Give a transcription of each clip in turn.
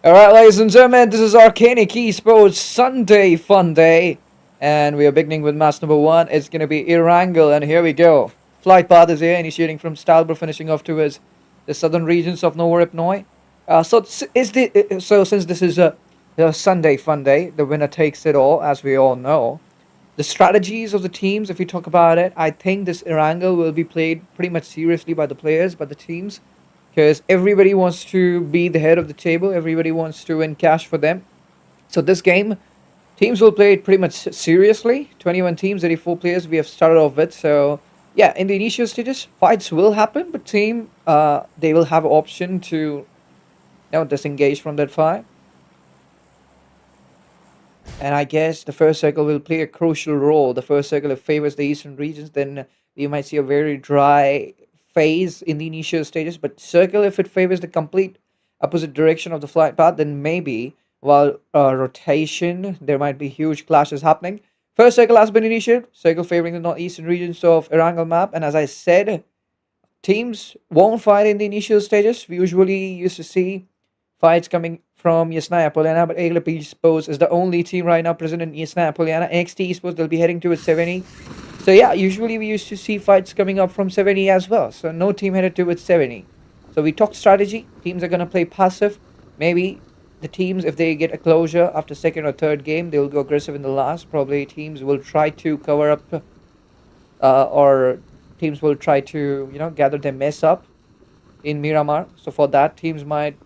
Alright, ladies and gentlemen, this is Arcanic Esports Sunday Funday. And we are beginning with match number 1. It's going to be Erangel, and here we go. Flight path is here, initiating from Stalbro, finishing off towards the southern regions of Nova Ipnoi. So since this is a Sunday Funday, the winner takes it all, as we all know. The strategies of the teams, if we talk about it, I think this Erangel will be played pretty much seriously by the players, by the teams, because everybody wants to be the head of the table. Everybody wants to win cash for them. So this game, teams will play it pretty much seriously. 21 teams, 84 players we have started off with. So yeah, in the initial stages, fights will happen, but they will have option to disengage from that fight. And I guess the first circle will play a crucial role. The first circle, if favors the eastern regions, then you might see a very dry phase in the initial stages. But circle, if it favors the complete opposite direction of the flight path, then maybe while rotation, there might be huge clashes happening. First circle has been initiated. Circle favoring the northeastern regions of Erangel map. And as I said, teams won't fight in the initial stages. We usually used to see fights coming from Yasnaya Poliana, but Eagle Esports is the only team right now present in Yasnaya Poliana. NXT Esports, they'll be heading towards 70. So yeah, usually we used to see fights coming up from 70 as well. So no team headed towards 70. So we talked strategy. Teams are going to play passive. Maybe the teams, if they get a closure after second or third game, they will go aggressive in the last. Probably teams will try to cover up or teams will try to, gather their mess up in Miramar. So for that, teams might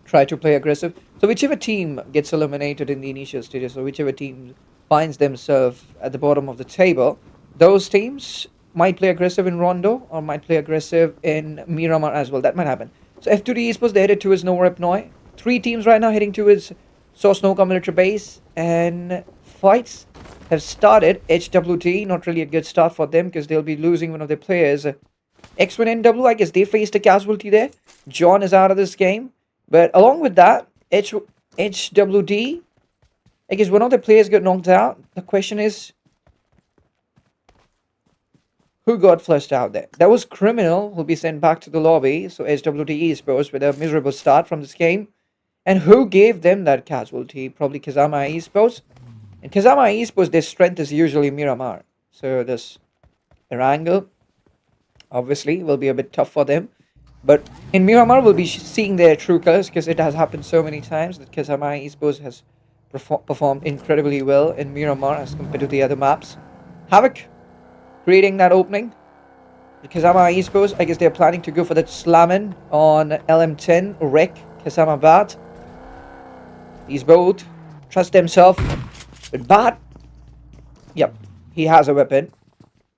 try to play aggressive. So whichever team gets eliminated in the initial stages, or whichever team finds themselves at the bottom of the table, those teams might play aggressive in Rondo or might play aggressive in Miramar as well. That might happen. So F2D Esports, they headed towards Nova Ipnoi. 3 teams right now heading towards Sosnoka military base, and fights have started. HWT, not really a good start for them because they'll be losing one of their players. X1NW, I guess they faced a casualty there. John is out of this game. But along with that, HWD, I guess one of the players got knocked out. The question is, who got flushed out there? That was Criminal, who'll be sent back to the lobby. So HWD Esports with a miserable start from this game. And who gave them that casualty? Probably Kazama Esports. And Kazama Esports, their strength is usually Miramar. So this Erangel, obviously, will be a bit tough for them. But in Miramar, we'll be seeing their true colors because it has happened so many times that Kazama Esports has performed incredibly well in Miramar as compared to the other maps. Havoc creating that opening. Kazama Esports, I guess they're planning to go for that slamming on LM10, Wreck, Kazama Bat. These both trust themselves. But Bat, yep, he has a weapon.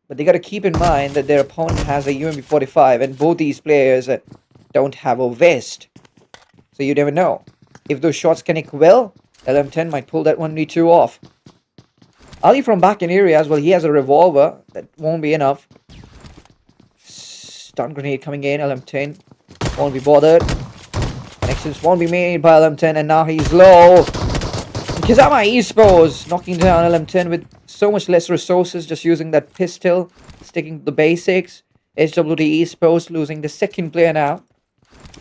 But they got to keep in mind that their opponent has a UMP-45 and both these players don't have a vest. So you never know. If those shots connect well, LM10 might pull that 1v2 off. Ali from back in area as well, he has a revolver. That won't be enough. Stun grenade coming in, LM10 won't be bothered. Connections won't be made by LM10 and now he's low. Kazama Esports knocking down LM10 with so much less resources, just using that pistol, sticking to the basics. HWD Esports losing the second player now.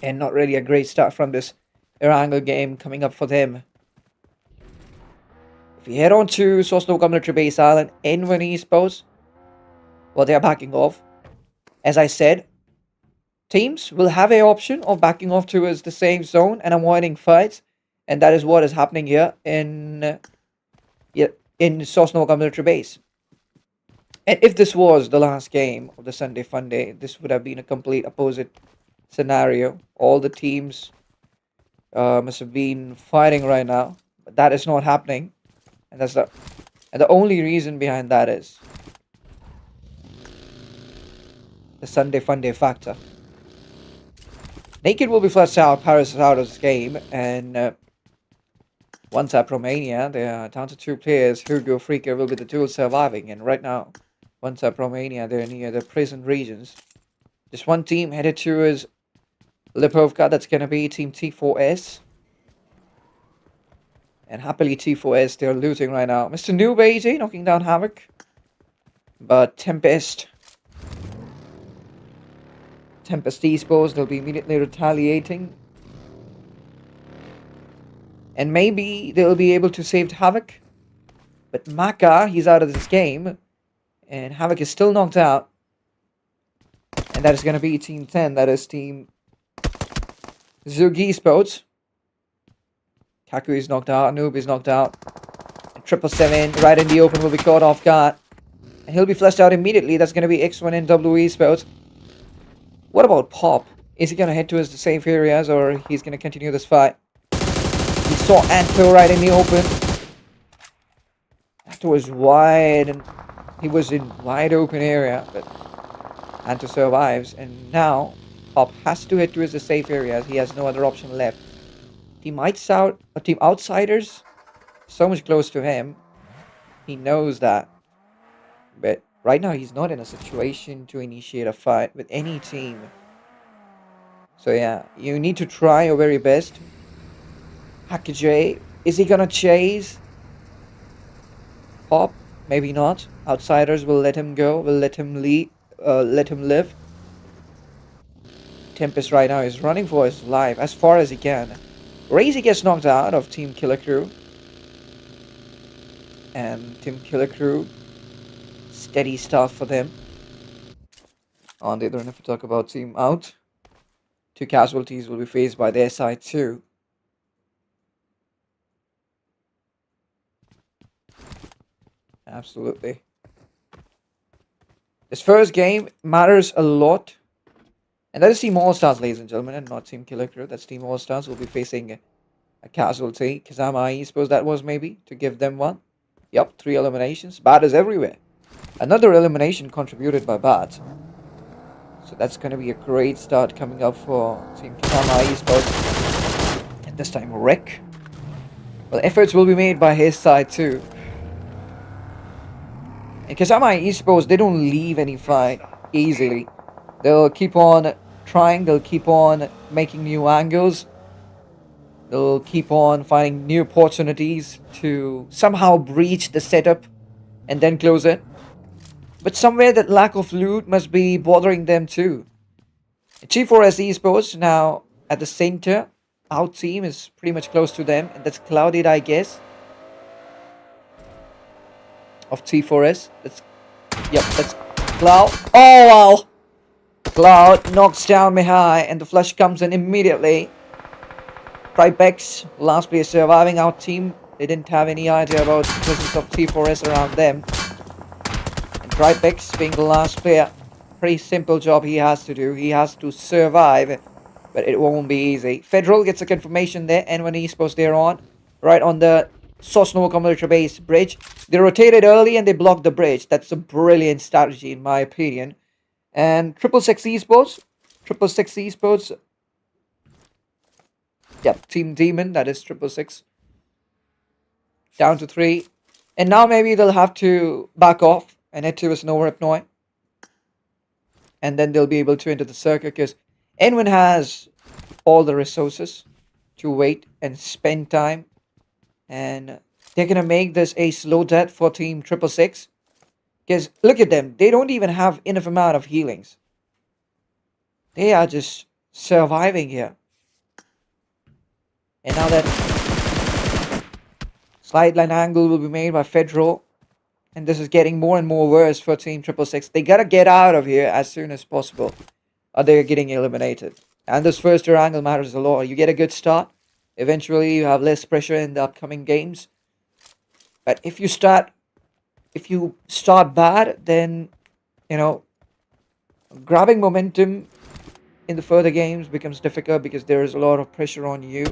And not really a great start from this Erangel game coming up for them. If we head on to Sosnoka Military Base Island, N1 Esports, well, they are backing off. As I said, teams will have an option of backing off towards the same zone and avoiding fights. And that is what is happening here in Sosnoka Military Base. And if this was the last game of the Sunday Funday, this would have been a complete opposite scenario. All the teams must have been fighting right now. But that is not happening. And the only reason behind that is the Sunday Funday factor. Naked will be flushed out, Paris is out of this game, and once at Romania, they are down to 2 players. Hugo Freaker will be the dual surviving, and right now, once at Romania, they're near the prison regions. Just one team headed towards Lipovka, that's going to be Team T4S. And happily T4S, they're losing right now. Mr. Noob AJ knocking down Havoc. But Tempest Esports, they'll be immediately retaliating. And maybe they'll be able to save Havoc. But Maka, he's out of this game. And Havoc is still knocked out. And that is going to be Team 10. That is Team Zug Esports. Kaku is knocked out. Noob is knocked out. And 777 right in the open will be caught off guard. And he'll be flushed out immediately. That's going to be X1 and W Esports. What about Pop? Is he going to head to his safe areas or he's going to continue this fight? He saw Anto right in the open. Anto was wide and he was in wide open area, but Anto survives. And now Pop has to head to his safe areas. He has no other option left. Team Outsiders, so much close to him. He knows that. But right now he's not in a situation to initiate a fight with any team. So yeah, you need to try your very best. Hackajay, is he gonna chase Pop? Maybe not. Outsiders will let him go, will let him live. Tempest right now is running for his life as far as he can. Razy gets knocked out of Team Killer Crew. And Team Killer Crew, steady stuff for them. On the other hand, if we talk about Team Out, 2 casualties will be faced by their side too. Absolutely. This first game matters a lot. And that is Team All-Stars, ladies and gentlemen, and not Team Killer Crew. That's Team All-Stars. Will be facing a casualty. Kazama, I suppose that was maybe, to give them one. Yup, 3 eliminations. Bad is everywhere. Another elimination contributed by Bad. So that's going to be a great start coming up for Team Kazama Esports. And this time, Rick. Well, efforts will be made by his side too. And Kazama Esports, they don't leave any fight easily. They'll keep on trying, they'll keep on making new angles. They'll keep on finding new opportunities to somehow breach the setup and then close it. But somewhere that lack of loot must be bothering them too. G4S Esports now at the center. Our team is pretty much close to them, and that's Clouded, I guess. Of T4S. That's Cloud. Oh wow! Cloud knocks down Mihai and the flush comes in immediately. Tripex, last player surviving our team. They didn't have any idea about the presence of T4S around them. And Tripex being the last player, pretty simple job he has to do. He has to survive, but it won't be easy. Federal gets a confirmation there, and when Esports they're on, right on the Sosnovo Military Base bridge. They rotated early and they blocked the bridge. That's a brilliant strategy in my opinion. And 666 Esports. Yep, Team Demon, that is 666. Down to 3. And now maybe they'll have to back off and head to a Snowra Hypnoi. And then they'll be able to enter the circuit because anyone has all the resources to wait and spend time. And they're going to make this a slow death for Team 666. Because look at them. They don't even have enough amount of healings. They are just surviving here. And now that slide line angle will be made by Federal. And this is getting more and more worse for Team 666. They got to get out of here as soon as possible. Or they're getting eliminated. And this first year angle matters a lot. You get a good start. Eventually you have less pressure in the upcoming games. But if you start bad, then, you know, grabbing momentum in the further games becomes difficult because there is a lot of pressure on you.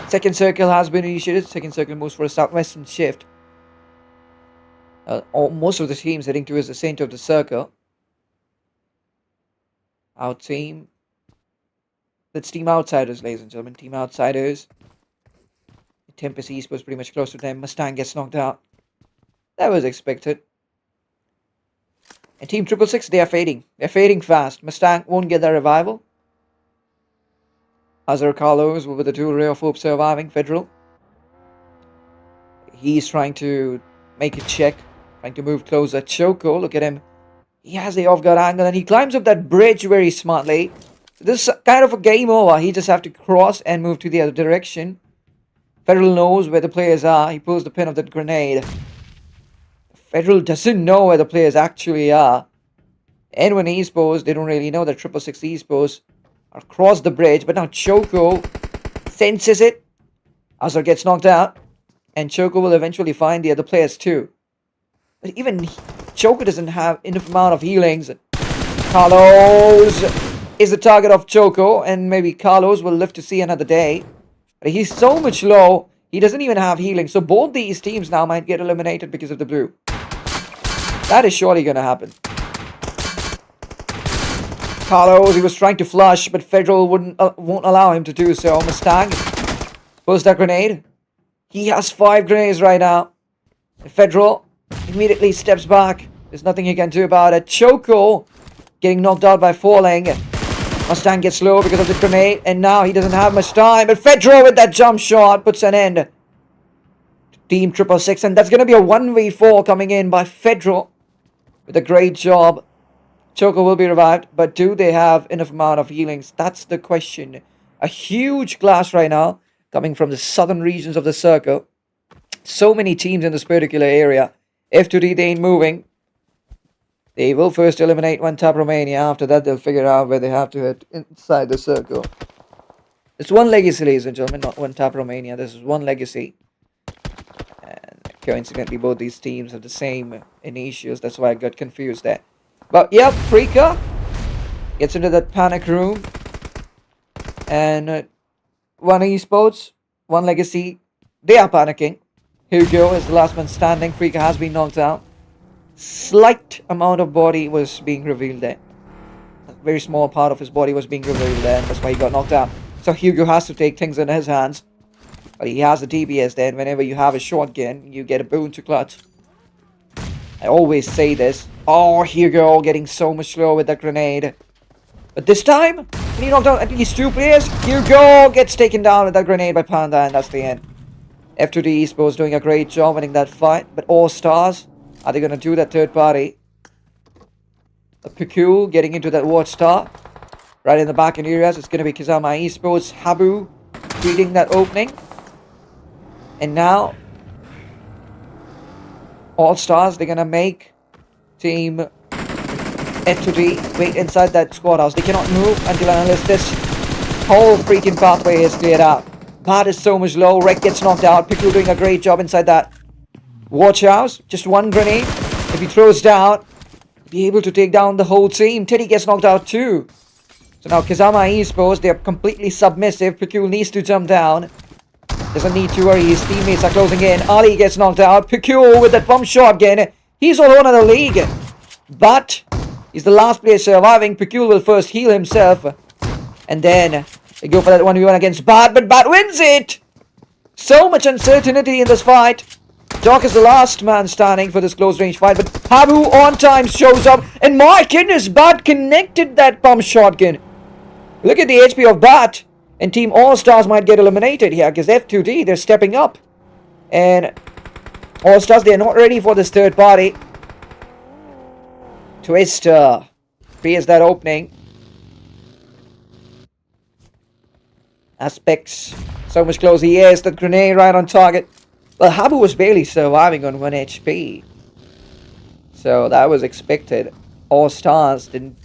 Second circle has been initiated. Second circle moves for a southwestern shift. Most of the teams heading towards the center of the circle. Our team. That's Team Outsiders, ladies and gentlemen. Team Outsiders. Tempest East was pretty much close to them. Mustang gets knocked out. That was expected. And Team 666, they are fading. They're fading fast. Mustang won't get their revival. Azar Carlos with the 2 Ray of Hope surviving. Federal. He's trying to make a check. Trying to move closer. Choco, look at him. He has the off-guard angle and he climbs up that bridge very smartly. This is kind of a game over. He just have to cross and move to the other direction. Federal knows where the players are. He pulls the pin of that grenade. Federal doesn't know where the players actually are. And when Esports, they don't really know that 666 Esports are across the bridge. But now Choco senses it. Azar gets knocked out. And Choco will eventually find the other players too. But even Choco doesn't have enough amount of healings. Carlos is the target of Choco. And maybe Carlos will live to see another day. But he's so much low. He doesn't even have healing. So both these teams now might get eliminated because of the blue. That is surely going to happen. Carlos, he was trying to flush, but Federal won't allow him to do so. Mustang pulls that grenade. He has 5 grenades right now. Federal immediately steps back. There's nothing he can do about it. Choco getting knocked out by falling. Mustang gets low because of the grenade, and now he doesn't have much time. But Federal with that jump shot puts an end to Team 666, and that's going to be a 1v4 coming in by Federal with a great job. Choco will be revived, but do they have enough amount of healings? That's the question. A huge clash right now coming from the southern regions of the circle. So many teams in this particular area. F2D, they ain't moving. They will first eliminate one tap Romania. After that, they'll figure out where they have to hit inside the circle. It's one legacy, ladies and gentlemen, not one tap Romania. This is one legacy. And coincidentally, both these teams have the same initials. That's why I got confused there. But yep, Freaka gets into that panic room. And one Esports, one Legacy, they are panicking. Hugo is the last man standing. Freaka has been knocked out. Slight amount of body was being revealed there. A very small part of his body was being revealed there, and that's why he got knocked out. So Hugo has to take things in his hands. But he has the DPS there, and whenever you have a shotgun, you get a boon to clutch. I always say this. Oh, Hugo getting so much slower with that grenade. But this time, when he knocked out at least 2 players, Hugo gets taken down with that grenade by Panda, and that's the end. F2D Esports doing a great job winning that fight. But All Stars, are they going to do that third party? Pubg getting into that watchtower. Right in the back end areas, it's going to be Kazama Esports. Habu reading that opening. And now All Stars, they're gonna make Team F2D wait inside that squad house. They cannot move until unless this whole freaking pathway is cleared out. Bad is so much low. Rek gets knocked out. Pickle doing a great job inside that watch house. Just one grenade. If he throws down, be able to take down the whole team. Teddy gets knocked out too. So now Kazama Esports, they're completely submissive. Pickle needs to jump down. Doesn't need to worry, his teammates are closing in. Ali gets knocked out. Pubg with that pump shotgun. He's all on the league. But he's the last player surviving. Pubg will first heal himself. And then they go for that 1v1 against Bat. But Bat wins it. So much uncertainty in this fight. Doc is the last man standing for this close range fight. But Habu on time shows up. And my goodness, Bat connected that pump shotgun. Look at the HP of Bat. And Team All-Stars might get eliminated here because F2D, they're stepping up. And All-Stars, they're not ready for this third party. Twister creates that opening. Aspects so much closer. Yes, that grenade right on target. Well, Habu was barely surviving on 1 HP. So that was expected. All-Stars didn't...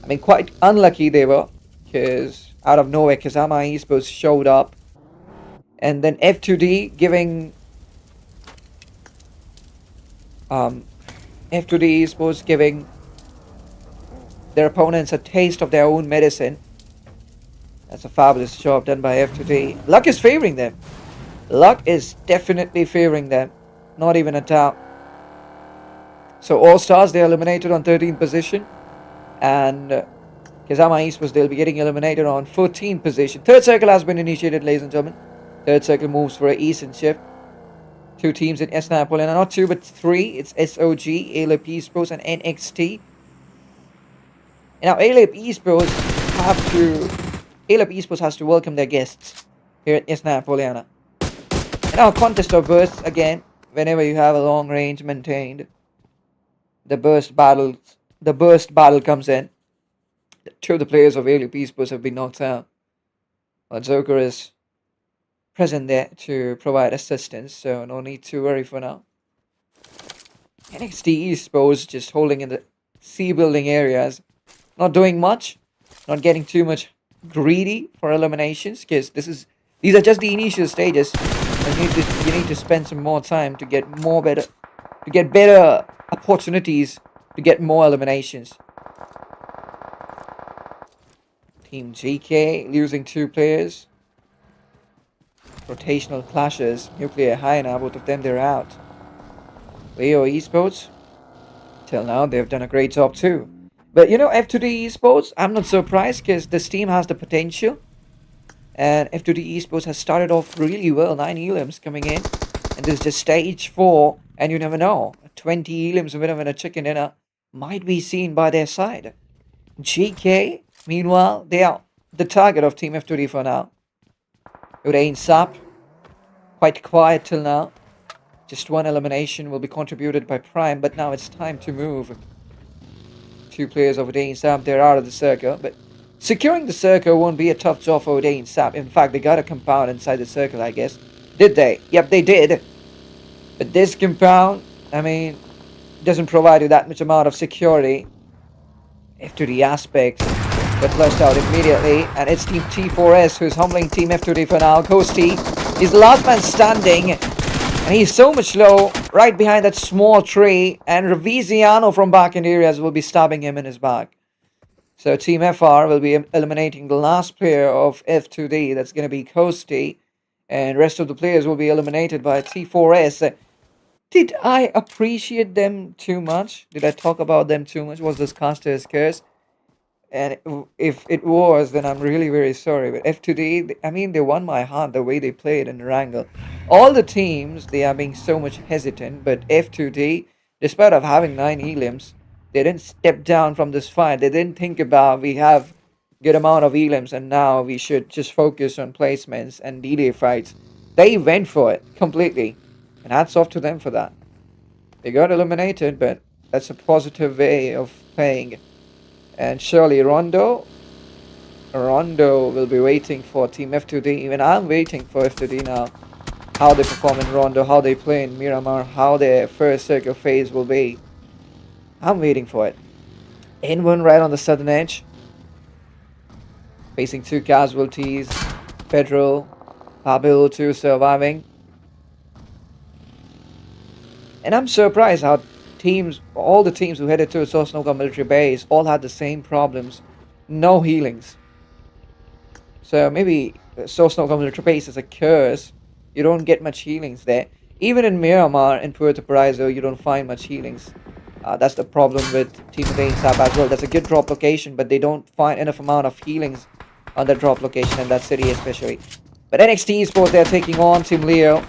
I mean, quite unlucky they were. Because out of nowhere, Kazama Esports showed up. And then F2D giving... F2D Esports giving their opponents a taste of their own medicine. That's a fabulous job done by F2D. Luck is favoring them. Luck is definitely favoring them. Not even a doubt. So All-Stars, they're eliminated on 13th position. And Kazama Esports, they'll be getting eliminated on 14th position. Third circle has been initiated, ladies and gentlemen. Third circle moves for an Eastern shift. 2 teams in Snapple, and not 2 but 3. It's SOG, A-Lip Esports, and NXT. And now A-Lip Esports has to welcome their guests here at Snapoliana. And now contest of bursts again. Whenever you have a long range maintained, the burst battle comes in. Two of the players of ALUP Esports have been knocked out. While Joker is present there to provide assistance, so no need to worry for now. NXT Esports just holding in the C building areas, not doing much, not getting too much greedy for eliminations, because these are just the initial stages. And you need to spend some more time to get better opportunities to get more eliminations. Team GK losing 2 players. Rotational clashes. Nuclear high now, both of them they're out. Leo Esports, till now they've done a great job too. But F2D Esports, I'm not surprised because this team has the potential. And F2D Esports has started off really well. 9 elims coming in. And this is just stage 4. And you never know. 20 elims winner and a chicken dinner might be seen by their side. GK, meanwhile, they are the target of Team F2D for now. Udain Sap, quite quiet till now. Just 1 elimination will be contributed by Prime, but now it's time to move. 2 players of Udain Sap, they're out of the circle, but securing the circle won't be a tough job for Udain Sap. In fact, they got a compound inside the circle, I guess. Did they? Yep, they did. But this compound, doesn't provide you that much amount of security. F2D aspects get flushed out immediately, and it's Team T4S who's humbling Team F2D for now. Ghosty is the last man standing, and he's so much low, right behind that small tree, and Reviziano from back in areas will be stabbing him in his back. So Team FR will be eliminating the last player of F2D, that's going to be Ghosty, and rest of the players will be eliminated by T4S. Did I appreciate them too much? Did I talk about them too much? Was this Caster's curse? And if it was, then I'm really very sorry. But F2D, they won my heart the way they played in Wrangle. All the teams, they are being so much hesitant. But F2D, despite of having 9 elims, they didn't step down from this fight. They didn't think about, we have good amount of elims and now we should just focus on placements and D-Day fights. They went for it completely. And hats off to them for that. They got eliminated, but that's a positive way of playing. And surely Rondo will be waiting for Team F2D. Even I'm waiting for F2D now. How they perform in Rondo, how they play in Miramar, how their first circle phase will be. I'm waiting for it. N1 right on the southern edge. Facing 2 casualties. Pedro, Pablo 2 surviving. And I'm surprised how all the teams who headed to Sosnoka military base all had the same problems. No healings. So maybe Sosnoka military base is a curse. You don't get much healings there. Even in Miramar and Puerto Paraiso, you don't find much healings. That's the problem with Team Udain Sap as well. That's a good drop location, but they don't find enough amount of healings on that drop location in that city especially. But NXT Esports, they're taking on Team Leo.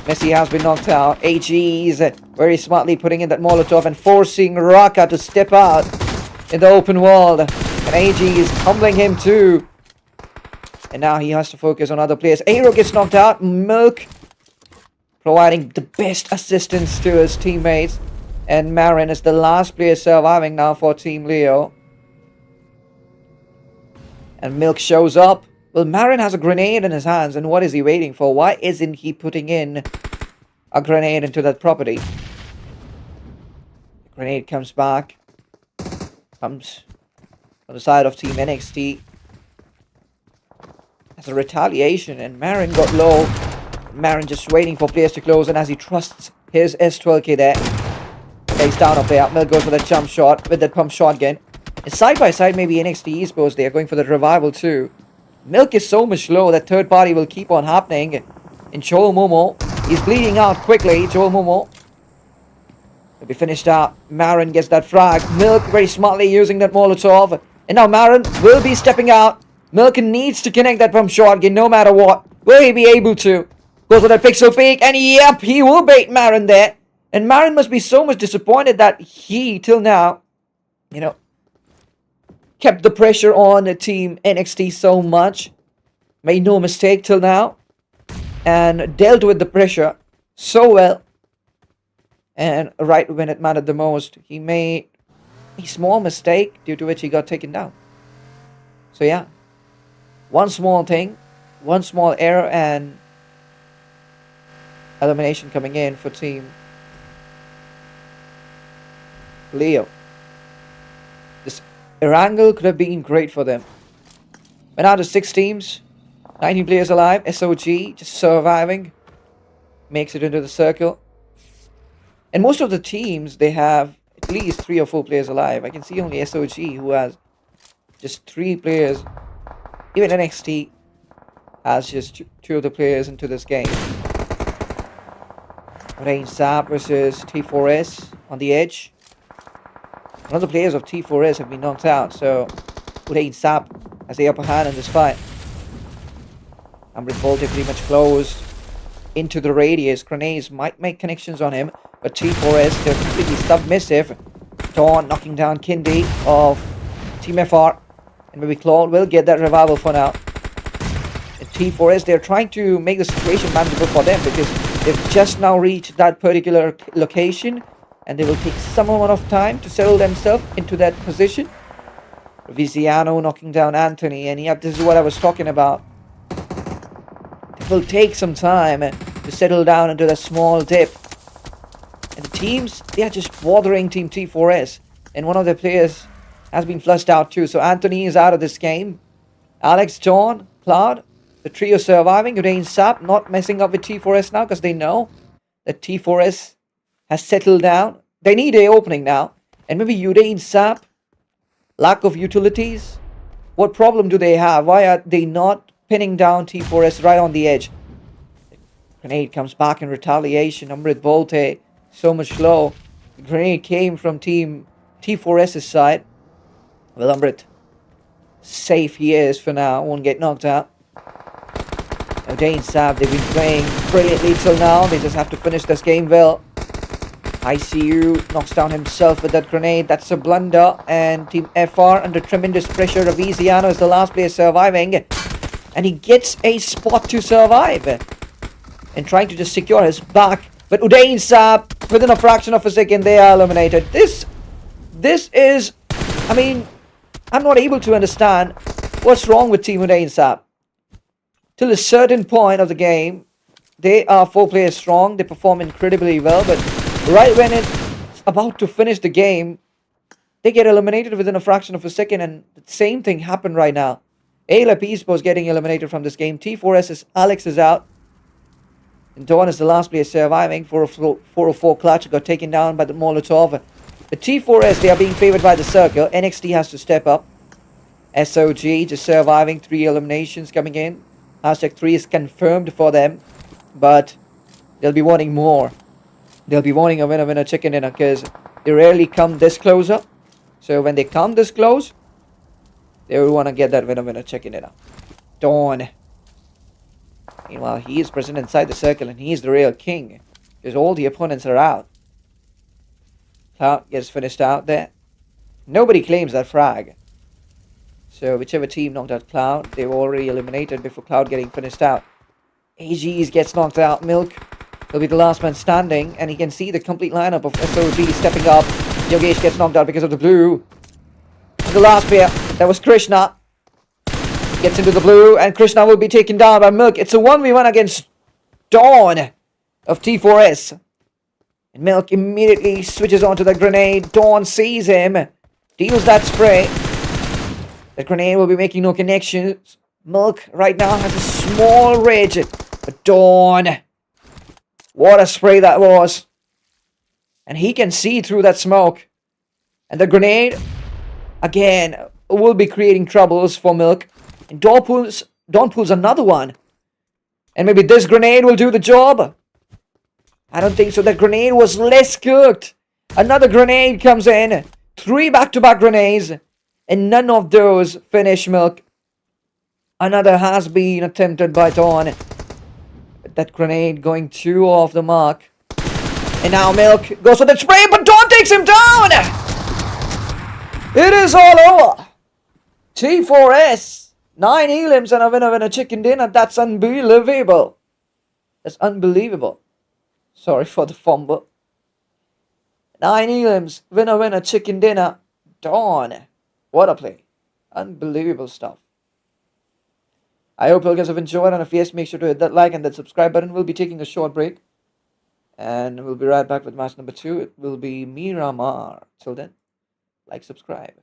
Messi has been knocked out. AG is very smartly putting in that Molotov and forcing Raka to step out in the open world. And AG is humbling him too. And now he has to focus on other players. Aero gets knocked out. Milk providing the best assistance to his teammates. And Marin is the last player surviving now for Team Leo. And Milk shows up. Well, Marin has a grenade in his hands, and what is he waiting for? Why isn't he putting in a grenade into that property? The grenade comes back. Comes on the side of Team NXT. As a retaliation, and Marin got low. Marin just waiting for players to close, and as he trusts his S12K there. He's down up there. Milk goes for that jump shot with that pump shotgun. And side by side, maybe NXT Esports, they are going for the revival too. Milk is so much low that third party will keep on happening. And Joel Momo is bleeding out quickly. Joel Momo will be finished out. Marin gets that frag. Milk very smartly using that Molotov. And now Marin will be stepping out. Milk needs to connect that pump shotgun no matter what. Will he be able to? Goes for that pixel peek. And yep, he will bait Marin there. And Marin must be so much disappointed that he, till now, kept the pressure on the Team NXT so much. Made no mistake till now. And dealt with the pressure so well. And right when it mattered the most, he made a small mistake due to which he got taken down. So yeah, one small thing, one small error, and elimination coming in for Team Leo. This Erangel could have been great for them. But now the 6 teams, 19 players alive, SOG just surviving, makes it into the circle. And most of the teams, they have at least 3 or 4 players alive. I can see only SOG who has just 3 players. Even NXT has just 2 of the players into this game. Rain Sap versus T4S on the edge. One of the players of T4S have been knocked out, so Rain Sap has the upper hand in this fight. Amrit Volte pretty much closed into the radius. Grenades might make connections on him, but T4S, they're completely submissive. Dawn knocking down Kindy of Team FR, and maybe Claude will get that revival for now. And T4S, they're trying to make the situation manageable for them because they've just now reached that particular location, and they will take some amount of time to settle themselves into that position. Viziano knocking down Anthony, and yeah, this is what I was talking about. It will take some time to settle down into that small dip. And the teams, they are just bothering Team T4S. And one of their players has been flushed out too. So Anthony is out of this game. Alex, John, Cloud, the trio surviving. Rain Sap not messing up with T4S now because they know that T4S has settled down. They need a opening now. And maybe Udain Sap, lack of utilities. What problem do they have? Why are they not pinning down T4S right on the edge? Grenade comes back in retaliation. Amrit Volte, so much low. The grenade came from Team T4S's side. Well, Amrit, safe he is for now. Won't get knocked out. Now, Dane Sab, they've been playing brilliantly till now. They just have to finish this game well. ICU knocks down himself with that grenade. That's a blunder. And Team FR under tremendous pressure. Viziano is the last player surviving. And he gets a spot to survive. And trying to just secure his back. But Udain Sap, within a fraction of a second, they are eliminated. This is, I mean, I'm not able to understand what's wrong with Team Udain Sap. Till a certain point of the game, they are 4 players strong. They perform incredibly well. But right when it's about to finish the game, they get eliminated within a fraction of a second. And the same thing happened right now. ALAP Esports getting eliminated from this game. T4S's Alex is out. And Dawn is the last player surviving. 404 clutch got taken down by the Molotov. The T4S, they are being favored by the circle. NXT has to step up. SOG just surviving. 3 eliminations coming in. Hashtag 3 is confirmed for them. But they'll be wanting more. They'll be wanting a winner chicken dinner because they rarely come this closer. So when they come this close, they will want to get that winner chicken dinner. Dawn. Meanwhile, he is present inside the circle and he is the real king. Because all the opponents are out. Cloud gets finished out there. Nobody claims that frag. So whichever team knocked out Cloud, they were already eliminated before Cloud getting finished out. AGs gets knocked out. Milk will be the last man standing. And he can see the complete lineup of SOG stepping up. Yogesh gets knocked out because of the blue. And the last player, that was Krishna. Gets into the blue, and Krishna will be taken down by Milk. It's a 1v1 against Dawn of T4S. And Milk immediately switches onto the grenade. Dawn sees him, deals that spray. The grenade will be making no connections. Milk right now has a small ridge. But Dawn, what a spray that was. And he can see through that smoke. And the grenade, again, will be creating troubles for Milk. And Dawn pulls another one. And maybe this grenade will do the job. I don't think so. That grenade was less cooked. Another grenade comes in. 3 back-to-back grenades. And none of those finish Milk. Another has been attempted by Dawn. But that grenade going 2 off the mark. And now Milk goes for the spray, but Dawn takes him down! It is all over. T4S. 9 elims and a winner chicken dinner. That's unbelievable. That's unbelievable. Sorry for the fumble. 9 elims, winner chicken dinner. Dawn. What a play. Unbelievable stuff. I hope you guys have enjoyed, and if yes, make sure to hit that like and that subscribe button. We'll be taking a short break, and we'll be right back with match number 2. It will be Miramar. Till then, like, subscribe.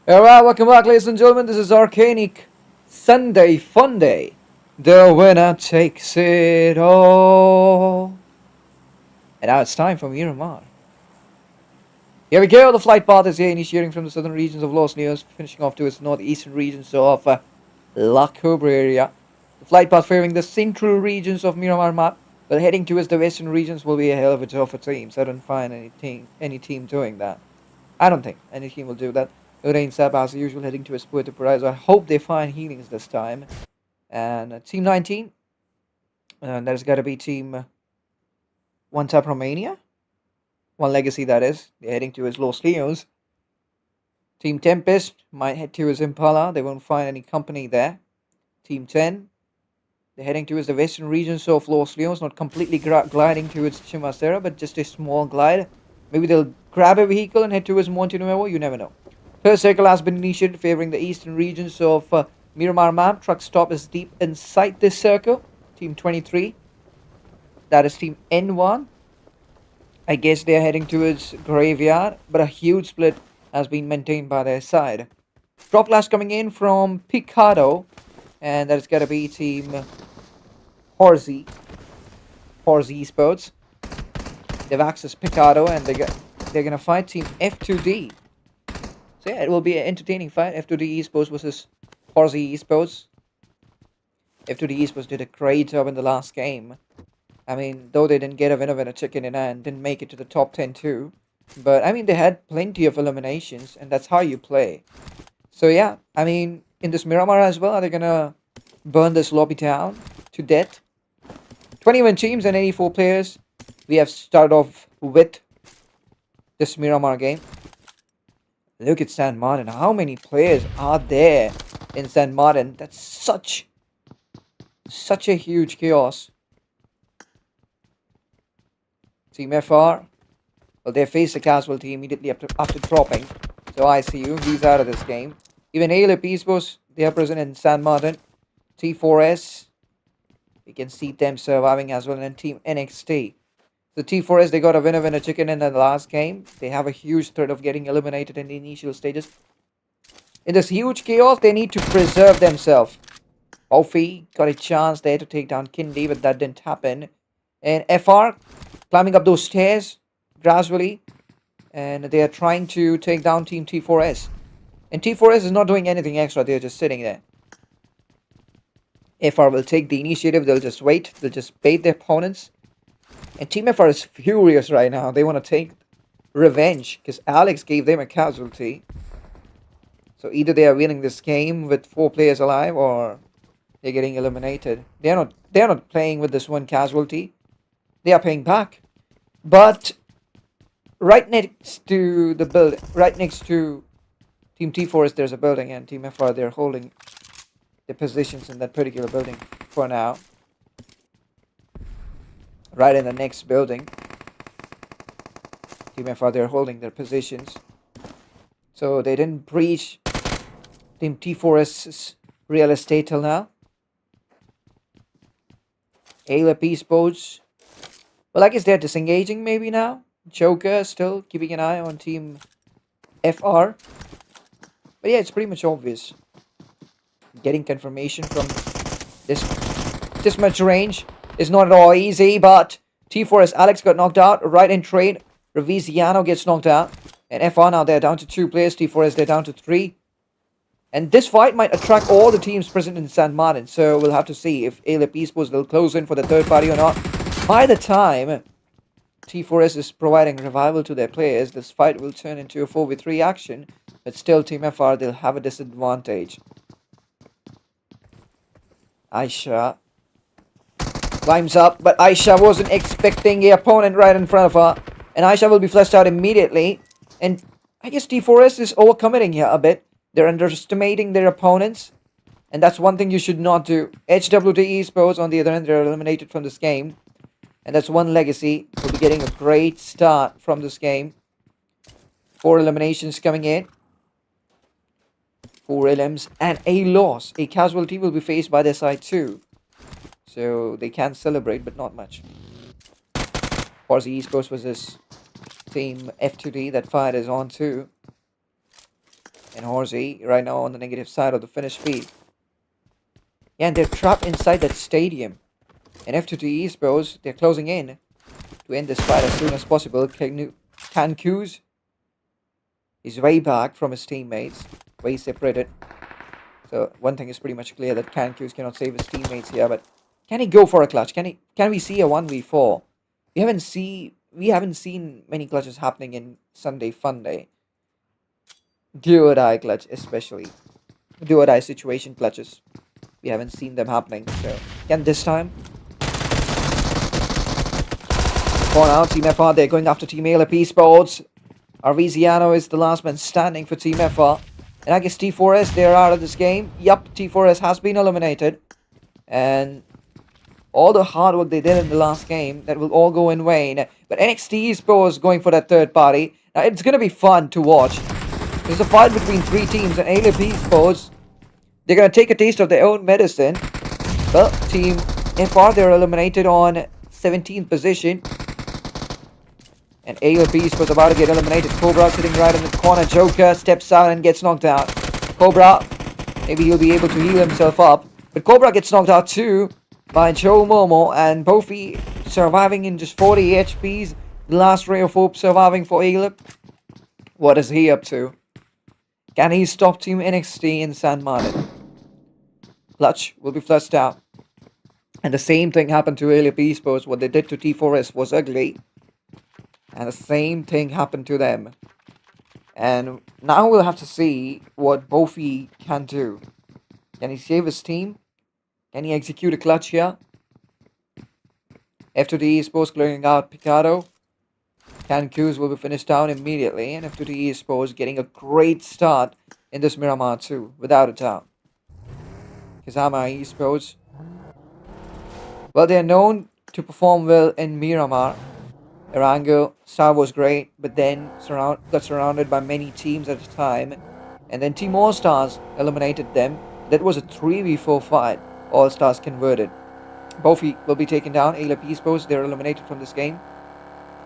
Alright, welcome back, ladies and gentlemen. This is Arcanic Sunday Funday. The winner takes it all. And now it's time for Miramar. Here we go. The flight path is here, initiating from the southern regions of Los Neos, finishing off to its northeastern regions of La Cobra area. The flight path favoring the central regions of Miramar map, but heading towards the western regions will be a hell of a tougher team. So I don't find any team doing that. I don't think any team will do that. Rain Sab, as usual, heading towards Puerto Paraíso. I hope they find healings this time. And Team 19, there's got to be Team One Tap Romania. One Legacy, that is. They're heading towards Los Leos. Team Tempest might head towards Impala. They won't find any company there. Team 10, they're heading towards the western regions of Los Leos, not completely gliding towards Chimacera, but just a small glide. Maybe they'll grab a vehicle and head towards Monte Nuevo, you never know. First circle has been initiated favoring the eastern regions of Miramar map. Truck stop is deep inside this circle. Team 23, that is Team N1. I guess they're heading towards Graveyard, but a huge split has been maintained by their side. Drop class coming in from Picado, and that is going to be Team Horsey Esports. They've accessed Picado, and they're going to fight Team F2D. So yeah, it will be an entertaining fight. F2D Esports versus Horsey Esports. F2D Esports did a great job in the last game. I mean, though they didn't get a winner with a chicken in hand, didn't make it to the top 10 too. But, I mean, they had plenty of eliminations, and that's how you play. So, yeah, I mean, in this Miramar as well, are they going to burn this lobby down to death? 21 teams and 84 players. We have started off with this Miramar game. Look at San Martin. How many players are there in San Martin? That's such a huge chaos. Team FR, well, they faced a casualty immediately after dropping. So I see you. He's out of this game. Even ALP Esports, they are present in San Martin. T4S, you can see them surviving as well. And Team NXT. The T4S, they got a winner chicken in the last game. They have a huge threat of getting eliminated in the initial stages. In this huge chaos, they need to preserve themselves. Ofi got a chance there to take down Kindy, but that didn't happen. And FR climbing up those stairs gradually, and they are trying to take down Team T4S. And T4S is not doing anything extra, they're just sitting there. FR will take the initiative, they'll just wait, they'll just bait their opponents. And Team FR is furious right now, they want to take revenge, because Alex gave them a casualty. So either they are winning this game with 4 players alive, or they're getting eliminated. They're not playing with this one casualty. They are paying back. But right next to the building, right next to Team T4S, there's a building, and Team FR, they're holding their positions in that particular building for now. Right in the next building, Team FR, they're holding their positions. So they didn't breach Team T4S's real estate till now. ALP Esports, well, I guess they're disengaging maybe now. Joker still keeping an eye on Team FR. But yeah, it's pretty much obvious. Getting confirmation from this much range is not at all easy, but T4S Alex got knocked out right in trade. Reviziano gets knocked out. And FR now, they're down to 2 players. T4S, they're down to 3. And this fight might attract all the teams present in San Martin. So we'll have to see if ALP Esports will close in for the third party or not. By the time T4S is providing revival to their players, this fight will turn into a 4v3 action. But still, Team FR, they'll have a disadvantage. Aisha climbs up, but Aisha wasn't expecting the opponent right in front of her. And Aisha will be fleshed out immediately. And I guess T4S is overcommitting here a bit. They're underestimating their opponents. And that's one thing you should not do. HWT Esports, on the other hand, they're eliminated from this game. And that's one legacy. We'll be getting a great start from this game. 4 eliminations coming in. 4 LMs and a loss. A casualty will be faced by their side too. So they can celebrate, but not much. Horsey Esports versus Team F2D. That fight is on too. And Horsey right now on the negative side of the finish feed. Yeah, and they're trapped inside that stadium. And F2T Esports, they're closing in to end this fight as soon as possible. Cancuz is way back from his teammates, way separated. So one thing is pretty much clear that Cancuz cannot save his teammates here, but can he go for a clutch? Can we see a 1v4? We haven't seen many clutches happening in Sunday Funday. Do or die clutch especially. Do or die situation clutches. We haven't seen them happening. So can this time? For now, Team FR, they're going after Team ALP Esports. Arviziano is the last man standing for Team FR. And I guess T4S, they're out of this game. Yup, T4S has been eliminated. And all the hard work they did in the last game, that will all go in vain. But NXT Esports going for that third party. Now, it's going to be fun to watch. There's a fight between three teams, and ALP Esports, they're going to take a taste of their own medicine. Well, Team FR, they're eliminated on 17th position. And ALP was about to get eliminated. Cobra sitting right in the corner. Joker steps out and gets knocked out. Cobra, maybe he'll be able to heal himself up. But Cobra gets knocked out too by Joe Momo. And Bofi surviving in just 40 HPs. The last ray of hope surviving for ALP. What is he up to? Can he stop Team NXT in San Martin? Clutch will be flushed out. And the same thing happened to ALP Esports. What they did to T4S was ugly. And the same thing happened to them. And now we'll have to see what Bofi can do. Can he save his team? Can he execute a clutch here? F2T Esports clearing out Picado. Cancuz will be finished down immediately. And F2T Esports getting a great start in this Miramar too, without a doubt. Kazama Esports, well, they're known to perform well in Miramar. Arango, start was great, but then got surrounded by many teams at a time. And then Team All-Stars eliminated them. That was a 3v4 fight. All-Stars converted. Bofi will be taken down. ALP Esports, they're eliminated from this game.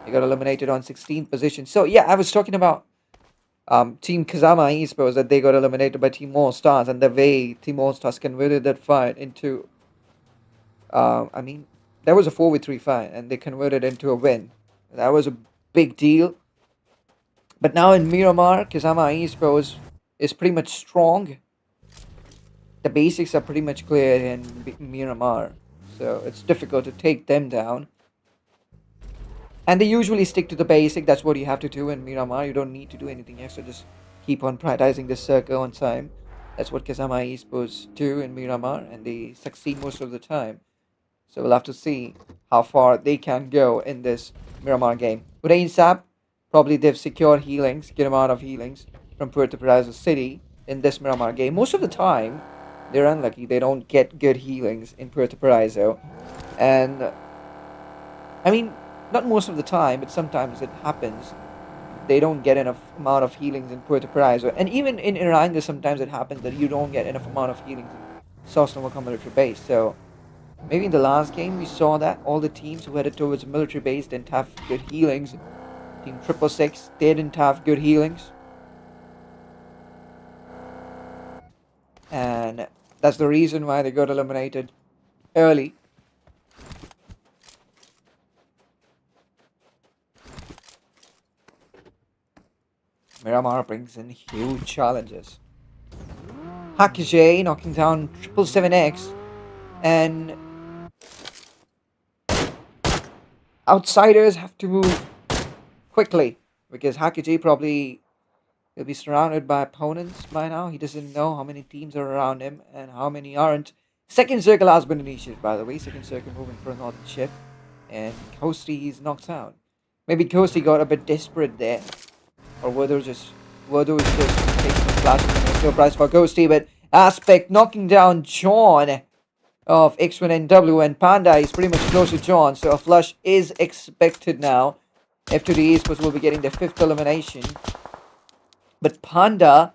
They got eliminated on 16th position. So yeah, I was talking about Team Kazama Esports, that they got eliminated by Team All-Stars. And the way Team All-Stars converted that fight into... that was a 4v3 fight. And they converted it into a win. That was a big deal. But now in Miramar, Kazama Esports is pretty much strong. The basics are pretty much clear in Miramar. So it's difficult to take them down. And they usually stick to the basic. That's what you have to do in Miramar. You don't need to do anything extra. Just keep on prioritizing the circle on time. That's what Kazama Esports do in Miramar. And they succeed most of the time. So we'll have to see how far they can go in this Miramar game. Udain Sap, probably they've secured healings, good amount of healings from Puerto Paraiso City in this Miramar game. Most of the time, they're unlucky. They don't get good healings in Puerto Paraiso. And, not most of the time, but sometimes it happens. They don't get enough amount of healings in Puerto Paraiso. And even in Iran, sometimes it happens that you don't get enough amount of healings in Sosnovo military base. So, maybe in the last game we saw that all the teams who headed towards a military base didn't have good healings. Team 666, they didn't have good healings. And that's the reason why they got eliminated early. Miramar brings in huge challenges. Hackajay knocking down 777X. And outsiders have to move quickly, because Hackajay probably will be surrounded by opponents by now. He doesn't know how many teams are around him and how many aren't. Second circle has been initiated, by the way. Second circle moving for a northern shift. And Coasty is knocked out. Maybe Coasty got a bit desperate there. Or were those just taking some flashes. No prize for Coasty, but Aspect knocking down John of X1NW, and Panda is pretty much close to John, so a flush is expected now. F2D Esports will be getting their 5th elimination. But Panda,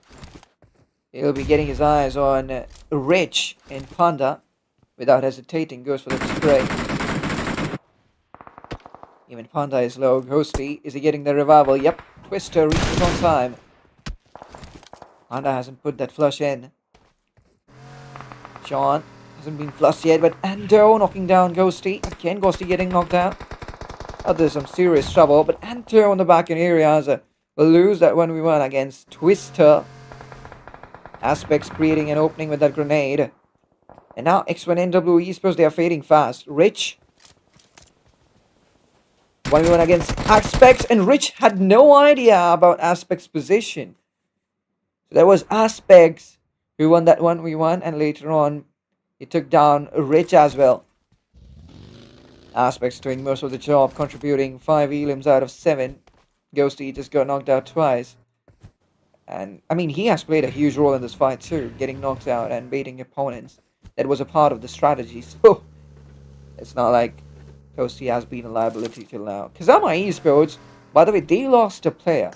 he'll be getting his eyes on Rich, and Panda, without hesitating, goes for the spray. Even Panda is low. Ghosty, is he getting the revival? Yep, Twister reaches on time. Honda hasn't put that flush in. Sean hasn't been flushed yet, but Ando knocking down Ghosty. Again, Ghosty getting knocked out. Oh, there's some serious trouble, but Ando on the back end areas will lose that 1v1 against Twister. Aspects creating an opening with that grenade. And now X1NW Esports, they are fading fast. Rich 1v1 against Aspects, and Rich had no idea about Aspects' position. So there was Aspects who won that 1v1, and later on he took down Rich as well. Aspects doing most of the job, contributing 5 elims out of 7. Ghosty just got knocked out twice. And I mean, he has played a huge role in this fight too, getting knocked out and baiting opponents. That was a part of the strategy, so it's not like Ghosty has been a liability till now. Kazama Esports, by the way, they lost a player.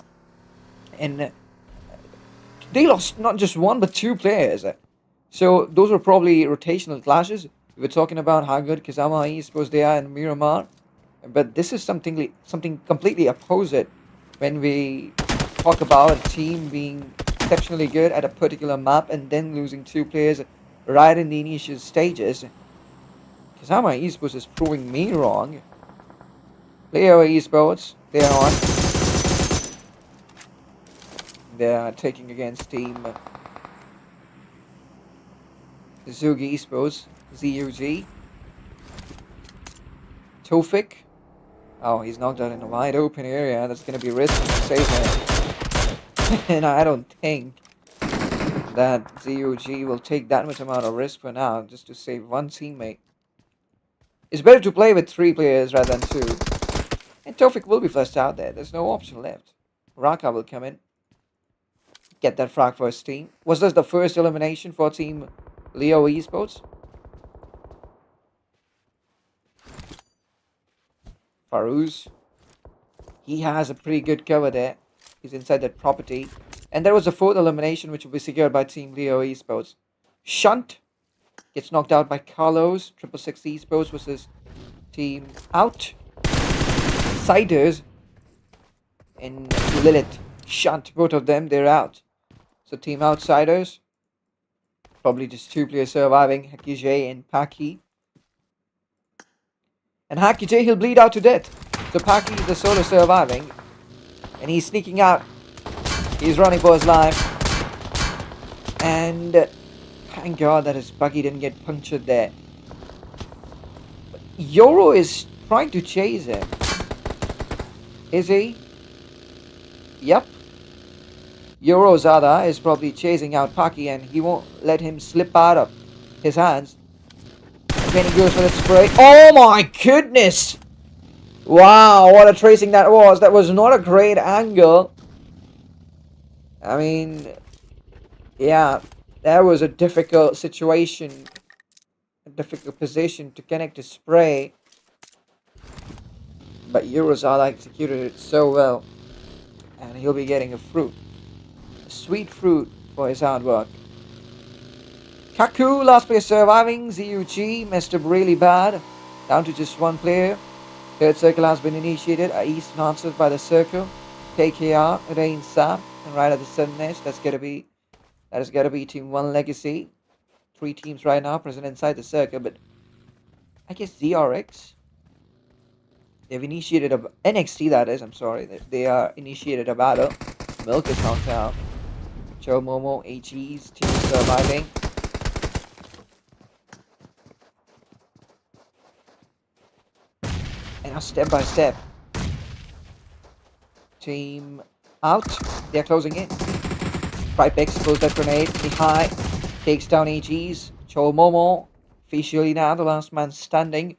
And they lost not just one, but 2 players. So those were probably rotational clashes. We were talking about how good Kazama Esports they are in Miramar. But this is something completely opposite when we talk about a team being exceptionally good at a particular map and then losing 2 players right in the initial stages. Kazama Esports is proving me wrong. Leo Esports, they are on. They are taking against Team Zugi Esports, ZUG. Tofik. Oh, he's knocked out in a wide open area. That's going to be risky to save him. And I don't think that ZUG will take that much amount of risk for now just to save one teammate. It's better to play with 3 players rather than 2. And Tofik will be flushed out there. There's no option left. Raka will come in. Get that frag for his team. Was this the first elimination for Team Leo Esports? Farouz. He has a pretty good cover there. He's inside that property. And there was a 4th elimination which will be secured by Team Leo Esports. Shunt gets knocked out by Carlos. 666 Esports versus Team Out. Siders and Lilith. Shunt, both of them, they're out. So Team Outsiders, probably just 2 players surviving, Haki J and Paki. And Haki J, he'll bleed out to death. So Paki is the solo surviving. And he's sneaking out. He's running for his life. And thank God that his buggy didn't get punctured there. But Yoro is trying to chase him. Is he? Yep. Eurozada is probably chasing out Paki, and he won't let him slip out of his hands. Again, he goes for that spray. Oh my goodness! Wow, what a tracing that was. That was not a great angle. I mean, yeah, that was a difficult situation. A difficult position to connect a spray. But Eurozada executed it so well. And he'll be getting a fruit. Sweet fruit for his hard work. Kaku, last player surviving. ZUG messed up really bad. Down to just 1 player. 3rd circle has been initiated. East answered by the circle. KKR, Rain Sap, and right at the sun nest. That has got to be Team 1 Legacy. 3 teams right now present inside the circle, but I guess ZRX. They've initiated a NXT, that is. I'm sorry. They are initiated a battle. Milk is knocked out. Joe Momo, AG's team surviving. And now step by step. Team out. They're closing in. Tripex throws that grenade. Mihai takes down AG's. Joe Momo. Officially now the last man standing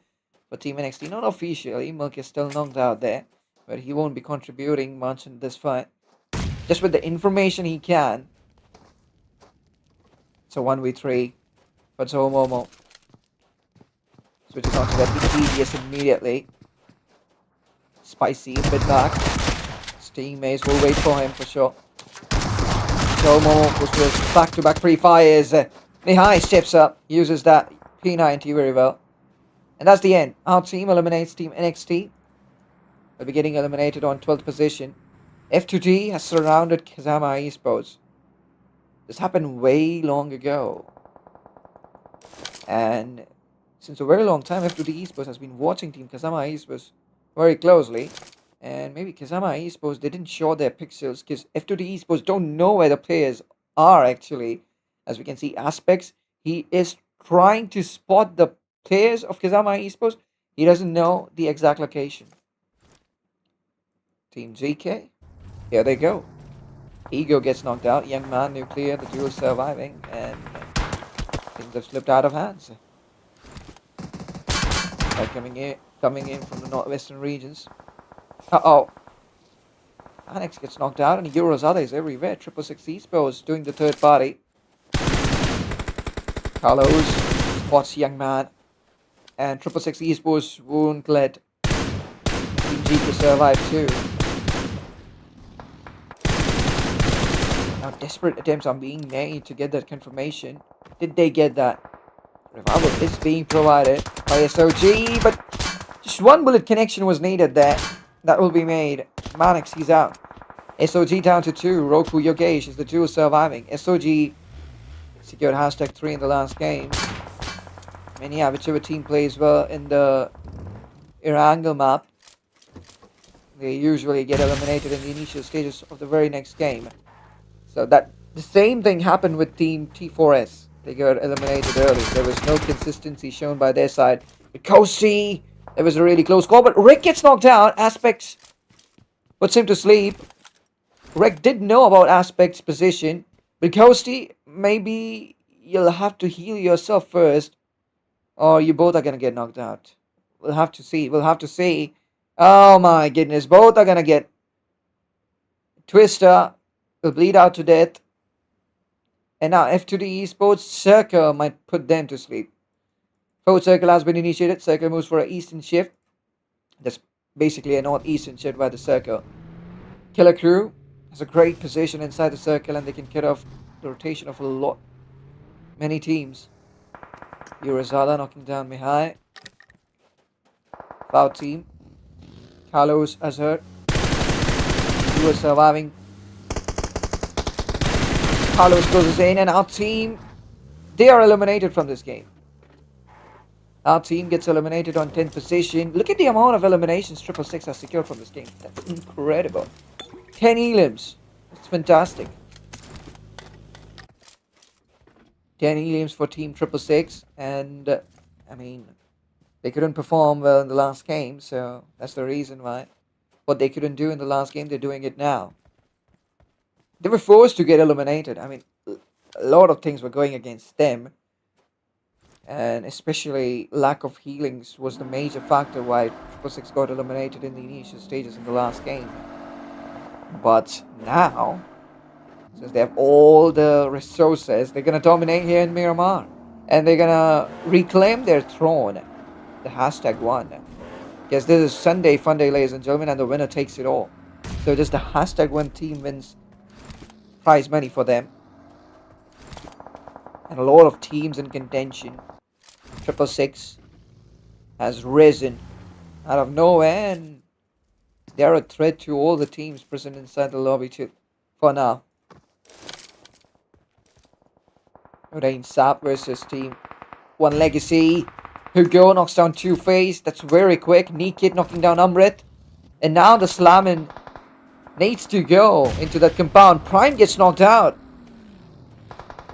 for Team NXT. Not officially. Milk is still knocked out there. But he won't be contributing much in this fight. Just with the information he can. It's a 1v3 for Joe Momo. Switches on to that Ethereus immediately. Spicy a bit back. His teammates will wait for him for sure. Joe Momo goes to his back-to-back pre-fires. Mihai steps up, uses that P90 very well. And that's the end. Our team eliminates Team NXT. They'll be getting eliminated on 12th position. F2G has surrounded Kazama Esports. This happened way long ago. And since a very long time, F2D Esports has been watching Team Kazama Esports very closely. And maybe Kazama Esports, they didn't show their pixels because F2D Esports don't know where the players are actually. As we can see, Aspects, he is trying to spot the players of Kazama Esports. He doesn't know the exact location. Team GK, here they go. Ego gets knocked out. Young Man, Nuclear, the duo surviving, and things have slipped out of hands. They're coming in from the northwestern regions. Uh-oh. Arcanic gets knocked out, and Eurozada is everywhere. 666 Esports doing the third party. Carlos spots Young Man, and 666 Esports won't let Team GK survive too. Now desperate attempts are being made to get that confirmation. Did they get that? Revival is being provided by SOG, but just one bullet connection was needed there. That will be made. Manix, he's out. SOG down to 2. Roku Yogesh is the duo surviving. SOG secured hashtag 3 in the last game. And yeah, whichever team plays well in the Irangle map, they usually get eliminated in the initial stages of the very next game. So that the same thing happened with Team T4S. They got eliminated early. There was no consistency shown by their side. With Kosi, there was a really close call, but Rick gets knocked out. Aspects puts him to sleep. Rick did know about Aspect's position, but Kosi, maybe you'll have to heal yourself first, or you both are gonna get knocked out. We'll have to see. We'll have to see. Oh my goodness, both are gonna get Twister. Will bleed out to death. And now F2D Esports Circle might put them to sleep. Fourth circle has been initiated. Circle moves for an eastern shift. That's basically a northeastern shift by the circle. Killer Crew has a great position inside the circle, and they can cut off the rotation of many teams. Eurozada knocking down Mihai. Foul team. Carlos Azhar. He was surviving. Carlos closes in, and our team, they are eliminated from this game. Our team gets eliminated on 10th position. Look at the amount of eliminations 666 has secured from this game. That's incredible. 10 elims. That's fantastic. 10 elims for Team 666. And, I mean, they couldn't perform well in the last game. So, that's the reason why. What they couldn't do in the last game, they're doing it now. They were forced to get eliminated. I mean, a lot of things were going against them. And especially lack of healings was the major factor why 666 got eliminated in the initial stages in the last game. But now, since they have all the resources, they're going to dominate here in Miramar. And they're going to reclaim their throne. The hashtag 1. Because this is Sunday Funday, ladies and gentlemen, and the winner takes it all. So just the hashtag 1 team wins prize money for them. And a lot of teams in contention. 666 has risen out of nowhere, and they are a threat to all the teams present inside the lobby too, for now. Rain Sap versus Team 1 Legacy. Hugo knocks down Two-Face. That's very quick. Nikit knocking down Amrit. And now the slamming needs to go into that compound. Prime gets knocked out.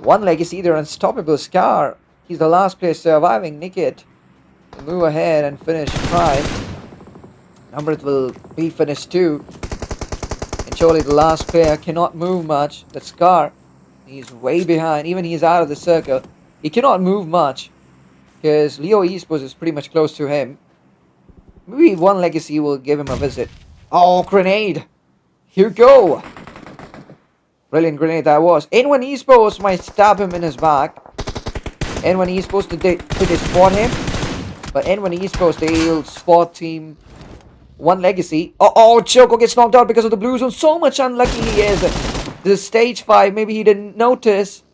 1 Legacy, they're unstoppable. Scar, he's the last player surviving. Nikit will move ahead and finish Prime. Amrit will be finished too. And surely the last player cannot move much. That's Scar. He's way behind. Even he's out of the circle. He cannot move much, because Leo Esports is pretty much close to him. Maybe 1 Legacy will give him a visit. Oh, grenade! Hugo! Brilliant grenade that was. N1 Esports might stab him in his back. N1 Esports, did they spot him? But N1 Esports, they'll spot Team 1 Legacy. Oh, Choco gets knocked out because of the blue zone. So much unlucky he is. This is stage 5. Maybe he didn't notice.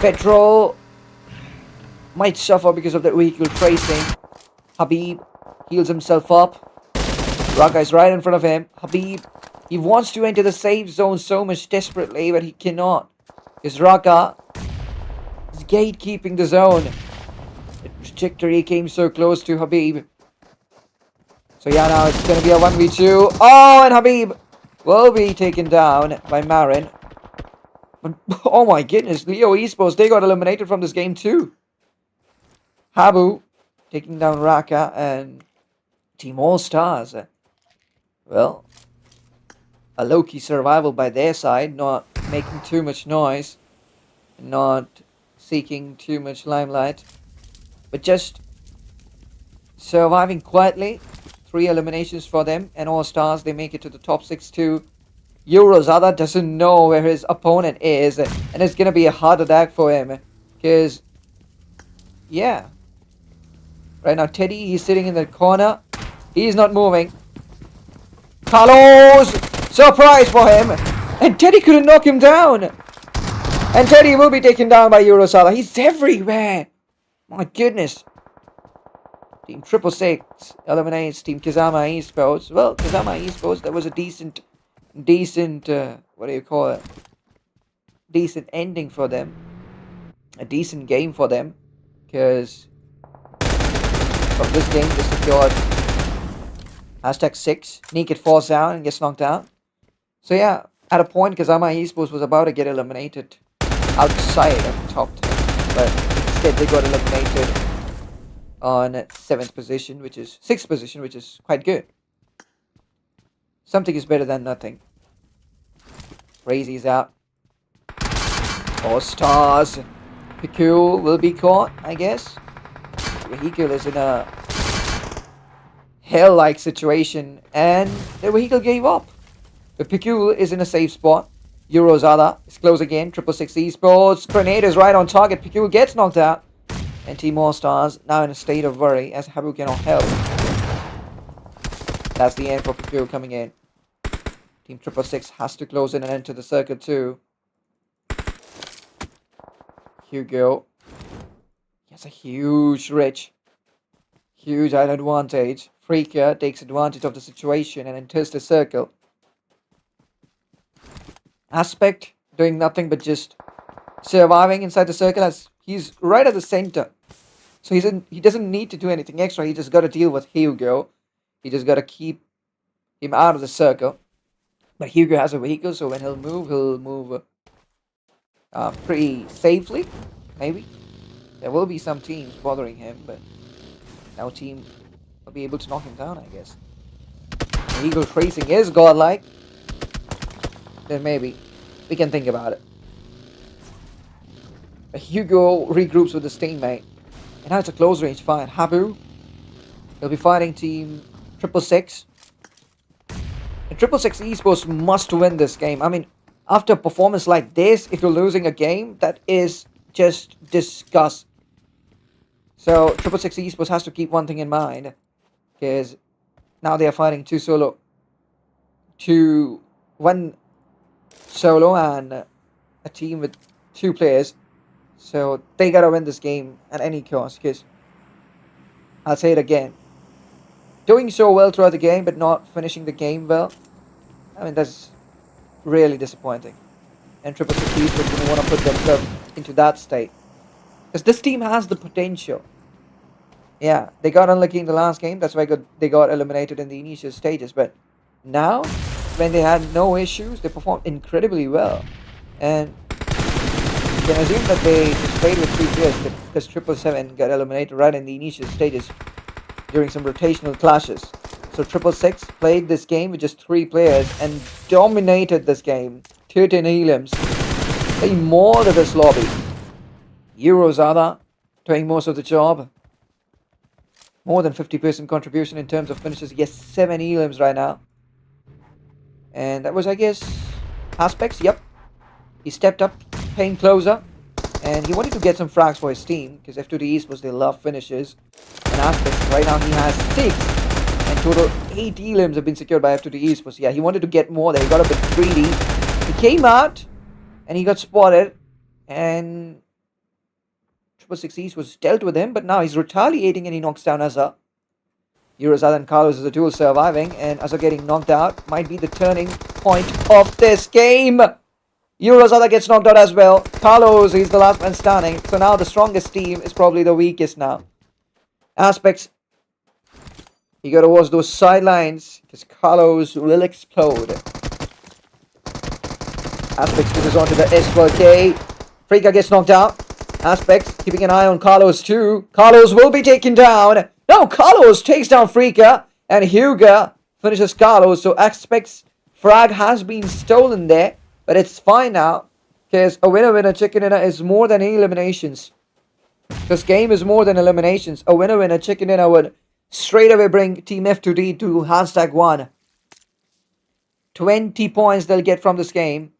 Petrol might suffer because of that vehicle tracing. Habib heals himself up. Raka is right in front of him. Habib He wants to enter the safe zone so much desperately, but he cannot. Because Raka is gatekeeping the zone. The trajectory came so close to Habib. So yeah, now it's going to be a 1v2. Oh, and Habib will be taken down by Marin. But, oh my goodness, Leo Esports, they got eliminated from this game too. Habu taking down Raka and Team All Stars. Well, a low-key survival by their side, not making too much noise, not seeking too much limelight, but just surviving quietly. 3 eliminations for them, and All Stars, they make it to the top 6 too. Eurozada doesn't know where his opponent is, and it's gonna be a heart attack for him, because, yeah. Right now, Teddy, he's sitting in the corner. He's not moving. Carlos! Surprise for him! And Teddy couldn't knock him down! And Teddy will be taken down by Eurosala. He's everywhere! My goodness. Team 666 eliminates Team Kazama Esports. Well, Kazama Esports, that was a decent, what do you call it? Decent ending for them. A decent game for them. Because from this game, they secured #6. Naked falls down and gets knocked out. So yeah, at a point, Kazama Esports was about to get eliminated outside of the top 10. But instead, they got eliminated on 7th position, which is 6th position, which is quite good. Something is better than nothing. Crazy's out. All Stars. Picul will be caught, I guess. Vehicle is in a hell-like situation, and the vehicle gave up. The Picul is in a safe spot. Eurozada is close again. 666 Esports. Grenade is right on target. Picul gets knocked out. And Team All Stars now in a state of worry as Habu cannot help. That's the end for Picul coming in. Team 666 has to close in and enter the circle too. Hugo. He has a huge reach. Huge advantage. Freaker takes advantage of the situation and enters the circle. Aspect doing nothing but just surviving inside the circle as he's right at the center. So he doesn't need to do anything extra. He just got to deal with Hugo. He just got to keep him out of the circle. But Hugo has a vehicle, so when he'll move pretty safely, maybe. There will be some teams bothering him, but no team will be able to knock him down, I guess. The Eagle tracing is godlike. Then maybe we can think about it. But Hugo regroups with his teammate. And now it's a close range fight. Habu, he'll be fighting Team 666. And 666 Esports must win this game. I mean, after a performance like this, if you're losing a game, that is just disgust. So 666 Esports has to keep one thing in mind. Because now they are fighting one solo and a team with 2 players. So they gotta win this game at any cost. Because I'll say it again, doing so well throughout the game but not finishing the game well, I mean, that's really disappointing. And 666 Esports didn't want to put themselves into that state. Because this team has the potential. Yeah, they got unlucky in the last game. That's why they got eliminated in the initial stages. But now, when they had no issues, they performed incredibly well. And you can assume that they just played with 3 players because 777 got eliminated right in the initial stages during some rotational clashes. So 666 played this game with just 3 players and dominated this game. 13 heliums. They mauled this lobby. Eurozada doing most of the job. More than 50% contribution in terms of finishes. Yes, 7 heliums right now. And that was, I guess, Aspects. Yep. He stepped up, paying closer. And he wanted to get some frags for his team. Because F2D Esports, they love finishes. And Aspects, right now he has 6. And total 8 heliums have been secured by F2D Esports. Yeah, he wanted to get more there. He got a bit greedy. He came out. And he got spotted. And 666 was dealt with him. But now he's retaliating and he knocks down Azza. Eurozad and Carlos is the duel surviving, and as are getting knocked out. Might be the turning point of this game. Eurozada gets knocked out as well. Carlos is the last man standing. So now the strongest team is probably the weakest now. Aspects, you gotta watch those sidelines because Carlos will explode. Aspects pushes on to the S12K. Frika gets knocked out. Aspects keeping an eye on Carlos too. Carlos will be taken down. No, Carlos takes down Frika. And Hugo finishes Carlos. So Aspects frag has been stolen there. But it's fine now. Because a winner-winner chicken dinner is more than eliminations. This game is more than eliminations. A winner-winner chicken dinner would straight away bring Team F2D to #1. 20 points they'll get from this game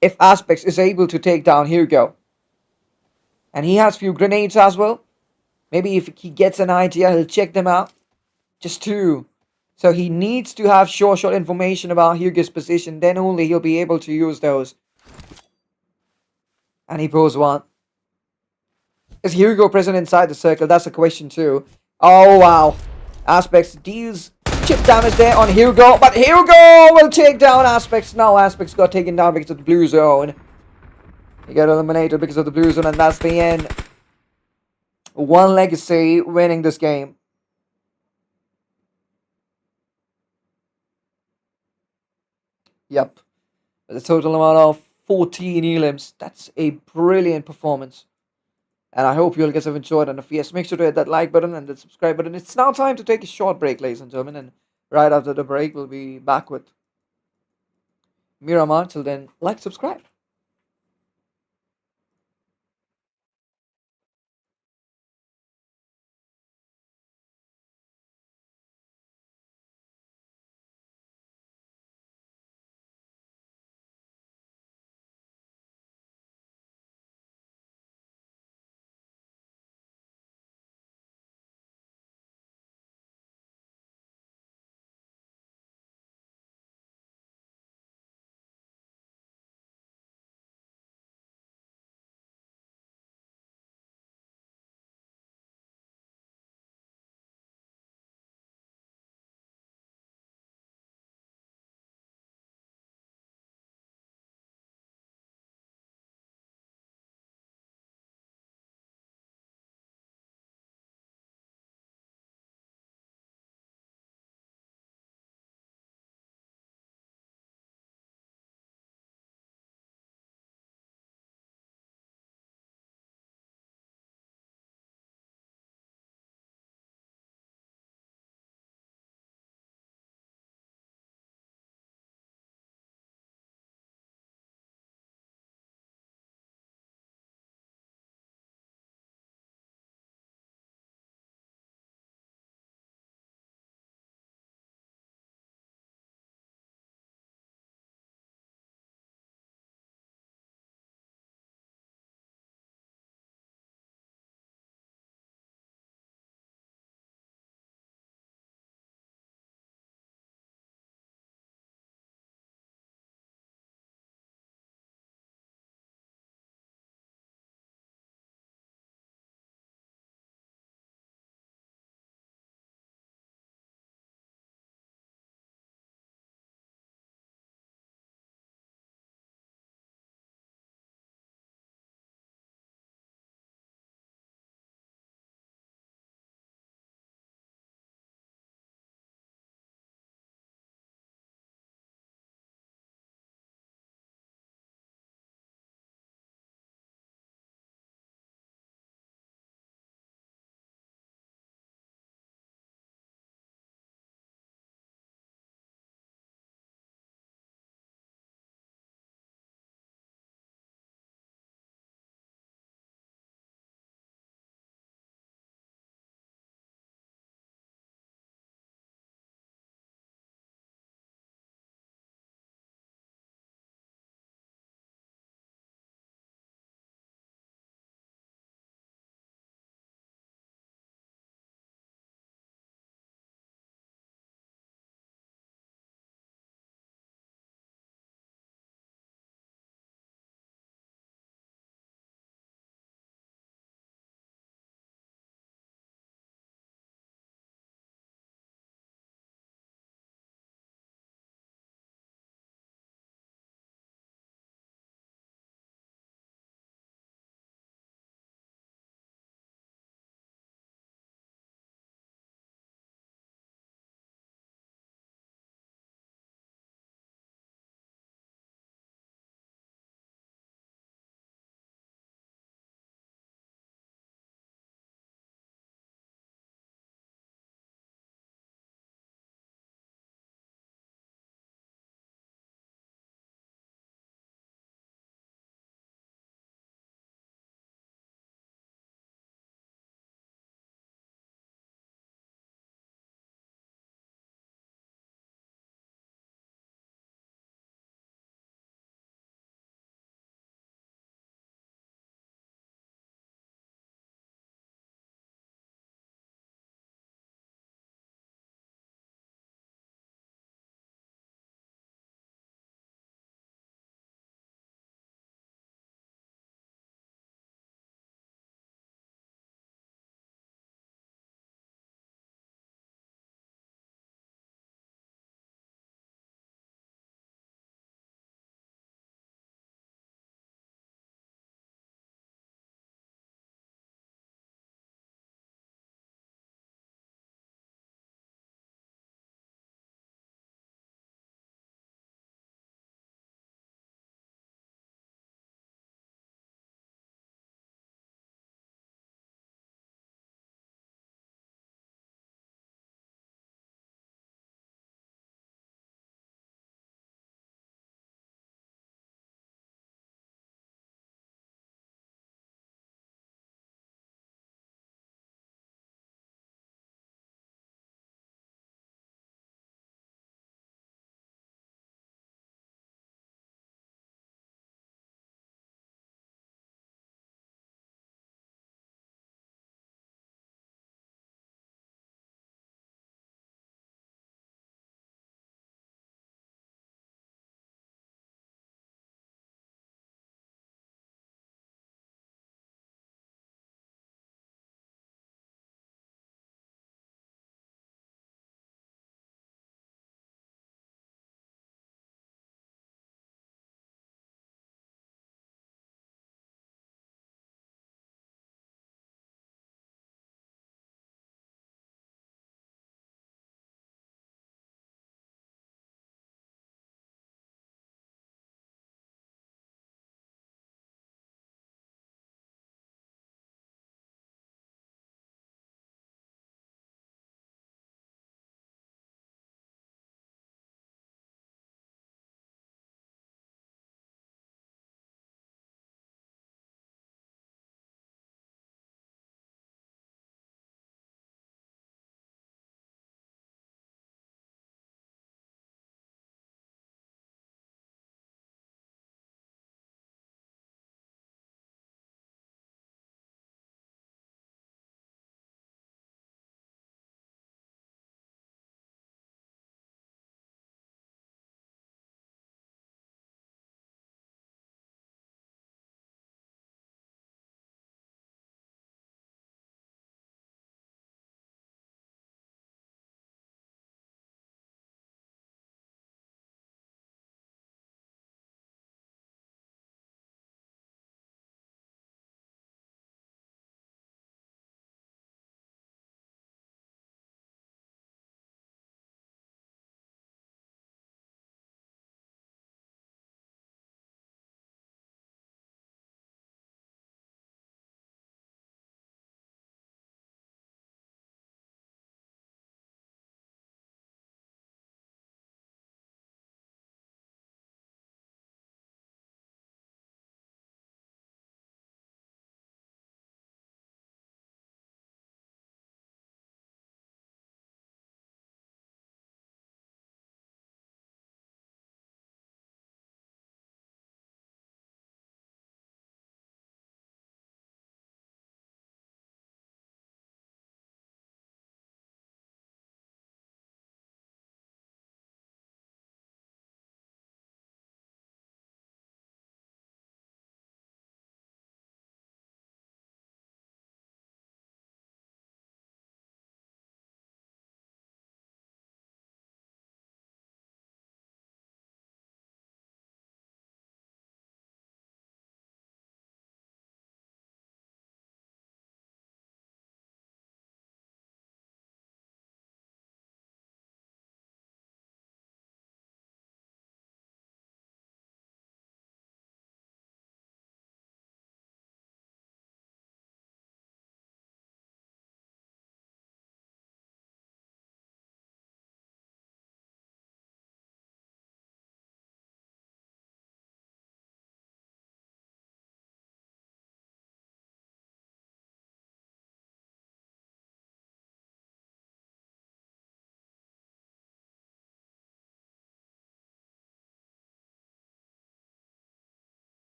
if Aspects is able to take down Hugo. And he has few grenades as well. Maybe if he gets an idea, he'll check them out. Just two. So he needs to have short information about Hugo's position. Then only he'll be able to use those. And he pulls one. Is Hugo present inside the circle? That's a question too. Oh, wow. Aspects deals chip damage there on Hugo. But Hugo will take down Aspects. No, Aspects got taken down because of the blue zone. He got eliminated because of the blue zone. And that's the end. One Legacy winning this game. Yep. With a total amount of 14 elims. That's a brilliant performance. And I hope you all guys have enjoyed. And if yes, make sure to hit that like button and the subscribe button. It's now time to take a short break, ladies and gentlemen. And right after the break, we'll be back with Miramar. Till then, like, subscribe.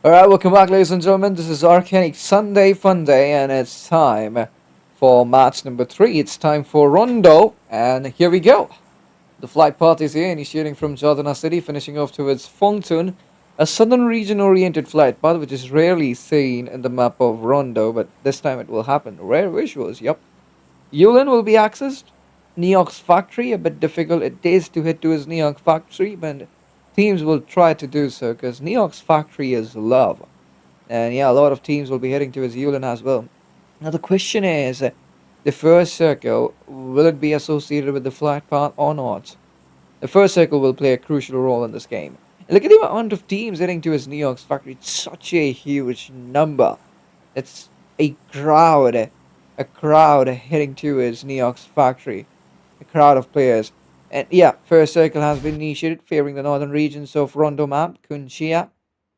Alright, welcome back, ladies and gentlemen. This is Arcanic Sunday Funday, and it's time for match number 3. It's time for Rondo, and here we go. The flight path is here, initiating from Jordana City, finishing off towards Fongtun, a southern region-oriented flight path which is rarely seen in the map of Rondo, but this time it will happen. Rare visuals, yup. Yulin will be accessed. Neok's factory, a bit difficult it is to head to his Neok factory, but teams will try to do so because Neok's factory is love. And yeah, a lot of teams will be heading to his Yulin as well. Now the question is, the first circle, will it be associated with the flight path or not? The first circle will play a crucial role in this game. And look at the amount of teams heading to his Neok's factory. It's such a huge number. It's a crowd heading to his Neok's factory. A crowd of players. And yeah, first circle has been initiated, favoring the northern regions of Rondo map, Kunshia.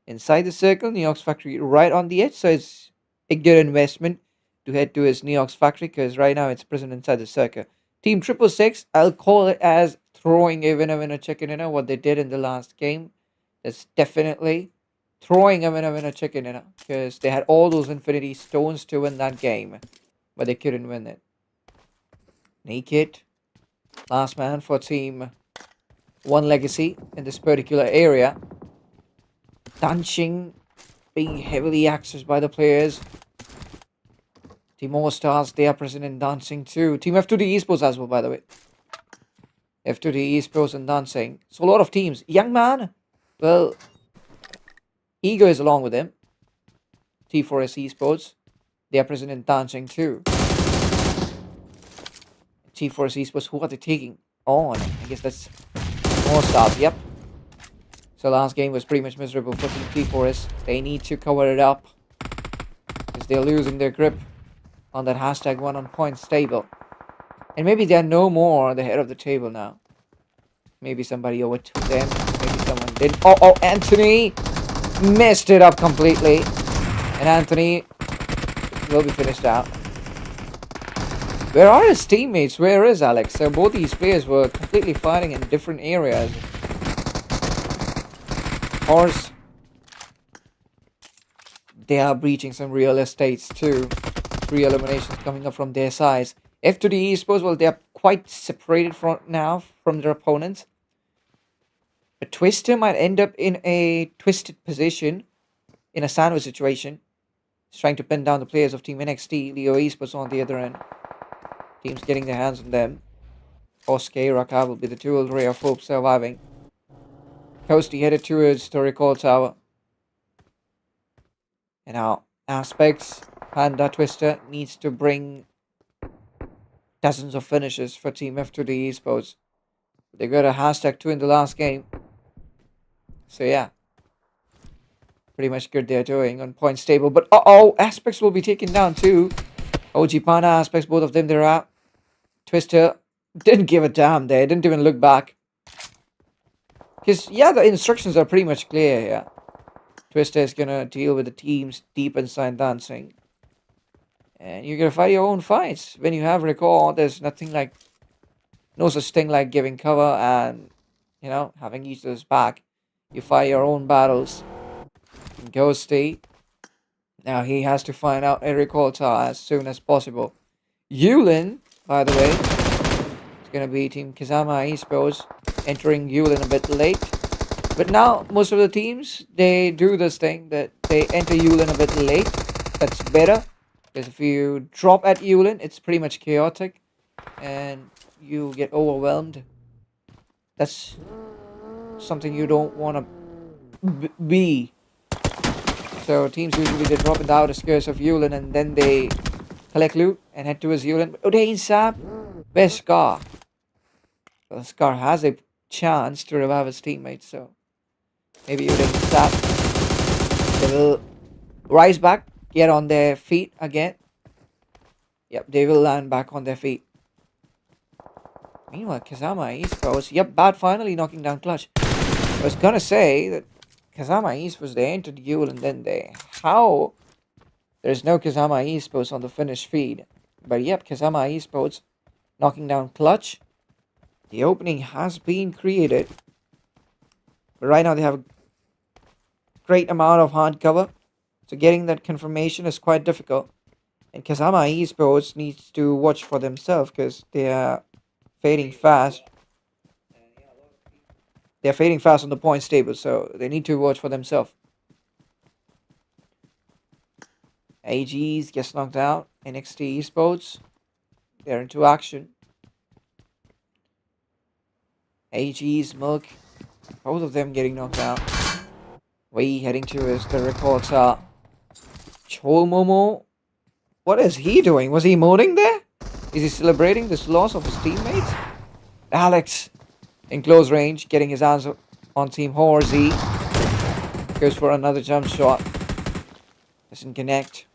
Inside the circle, Neok's factory right on the edge, so it's a good investment to head to his Neok's factory because right now it's present inside the circle. Team 666, I'll call it as throwing a winner chicken dinner, what they did in the last game. It's definitely throwing a winner chicken dinner because they had all those infinity stones to win that game, but they couldn't win it. Naked, last man for team 1 Legacy in this particular area. Dancing being heavily accessed by the players. Team All Stars, they are present in dancing too. Team F2D Esports as well, by the way. F2D Esports and dancing. So a lot of teams. Young man, well, Ego is along with him. T4S Esports, they are present in dancing too. T4S Esports, who are they taking on? I guess that's All Stars, yep. So last game was pretty much miserable for Team T4S. They need to cover it up because they're losing their grip on that #1 on points table. And maybe they're no more on the head of the table now. Maybe somebody overtook them. Maybe someone did. Oh, Anthony messed it up completely. And Anthony will be finished out. Where are his teammates? Where is Alex? So both these players were completely fighting in different areas. Of course, they are breaching some real estates too. 3 eliminations coming up from their sides. F2D Esports, well, they're quite separated now from their opponents. But Twister might end up in a twisted position, in a sandwich situation. He's trying to pin down the players of Team NXT. Leo Esports on the other end. Teams getting their hands on them. Oskay, Raka will be the dual ray of hope surviving. Coasty headed towards the record tower. And now, Aspects, Panda Twister needs to bring dozens of finishes for Team F2D Esports. They got a #2 in the last game. So yeah. Pretty much good they're doing on points table. But Aspects will be taken down too. OG Panda, Aspects, both of them they're out. Twister didn't give a damn there. Didn't even look back. Because, yeah, the instructions are pretty much clear here. Twister is going to deal with the teams deep inside dancing. And you're going to fight your own fights. When you have record, there's nothing like... no such thing like giving cover and, having each other's back. You fight your own battles. And Ghosty. Now he has to find out a record tower as soon as possible. Yulin, by the way, is going to be Team Kazama Esports. Entering Yulin a bit late. But now, most of the teams, they do this thing that they enter Yulin a bit late. That's better. Because if you drop at Yulin, it's pretty much chaotic. And you get overwhelmed. That's something you don't want to be. So teams usually they drop in the outer skirts of Yulin and then they collect loot and head towards Yulin. But Udain Sap, where's Scar? Well, Scar has a chance to revive his teammates, so maybe Udain Sap, they will rise back, get on their feet again. Yep, they will land back on their feet. Meanwhile, Kazama Esports, yep, Bad finally knocking down Clutch. I was gonna say that Kazama Esports, they entered Yule and then how? There's no Kazama Esports on the finished feed. But yep, Kazama Esports knocking down Clutch. The opening has been created. But right now they have great amount of hard cover. So getting that confirmation is quite difficult. And Kazama Esports needs to watch for themselves because they are fading fast. They're fading fast on the points table, so they need to watch for themselves. AGs gets knocked out. NXT Esports, they're into action. AGs, Milk, both of them getting knocked out. We heading towards the records are Chomomo. What is he doing? Was he emoting there? Is he celebrating this loss of his teammates? Alex, in close range, getting his hands on Team Horsey. Goes for another jump shot. Doesn't connect.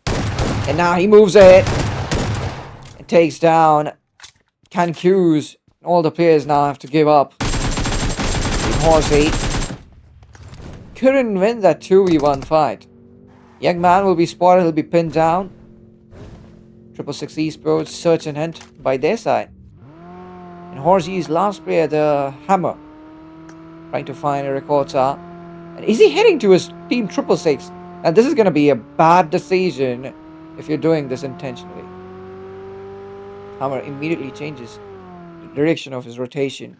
And now he moves ahead. And takes down Cancuse. All the players now have to give up. Team Horsey couldn't win that 2v1 fight. Young man will be spotted. He'll be pinned down. 666 Esports search and hunt by their side. And Horsey's last player, the Hammer, trying to find a Recorder. And is he heading to his team 666? And this is going to be a bad decision if you're doing this intentionally. Hammer immediately changes the direction of his rotation.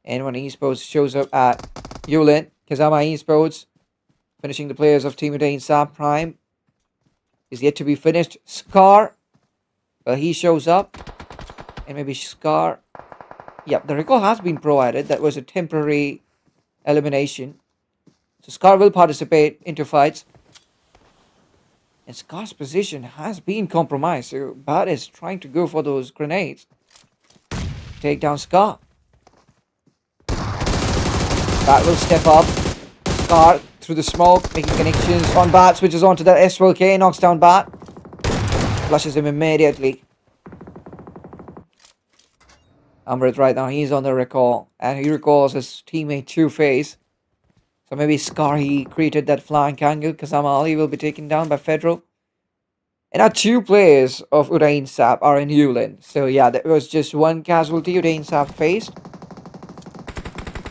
And when Esports shows up at Yulin, Kazama Esports, finishing the players of Team Udain Sab Prime, is yet to be finished. Scar, well, he shows up. And maybe Scar. Yep, the recall has been provided. That was a temporary elimination. So Scar will participate into fights. And Scar's position has been compromised. So Bad is trying to go for those grenades. Take down Scar. Bat will step up. Scar through the smoke, making connections on Bat, switches on to that SLK, knocks down Bat. Flushes him immediately. Amrit right now, he's on the recall. And he recalls his teammate Two-Face. So maybe Scar, he created that flank angle. Kazama Ali will be taken down by Federal. And our 2 players of Udain Sab are in Yulin. So yeah, there was just one casualty Udain Sab faced.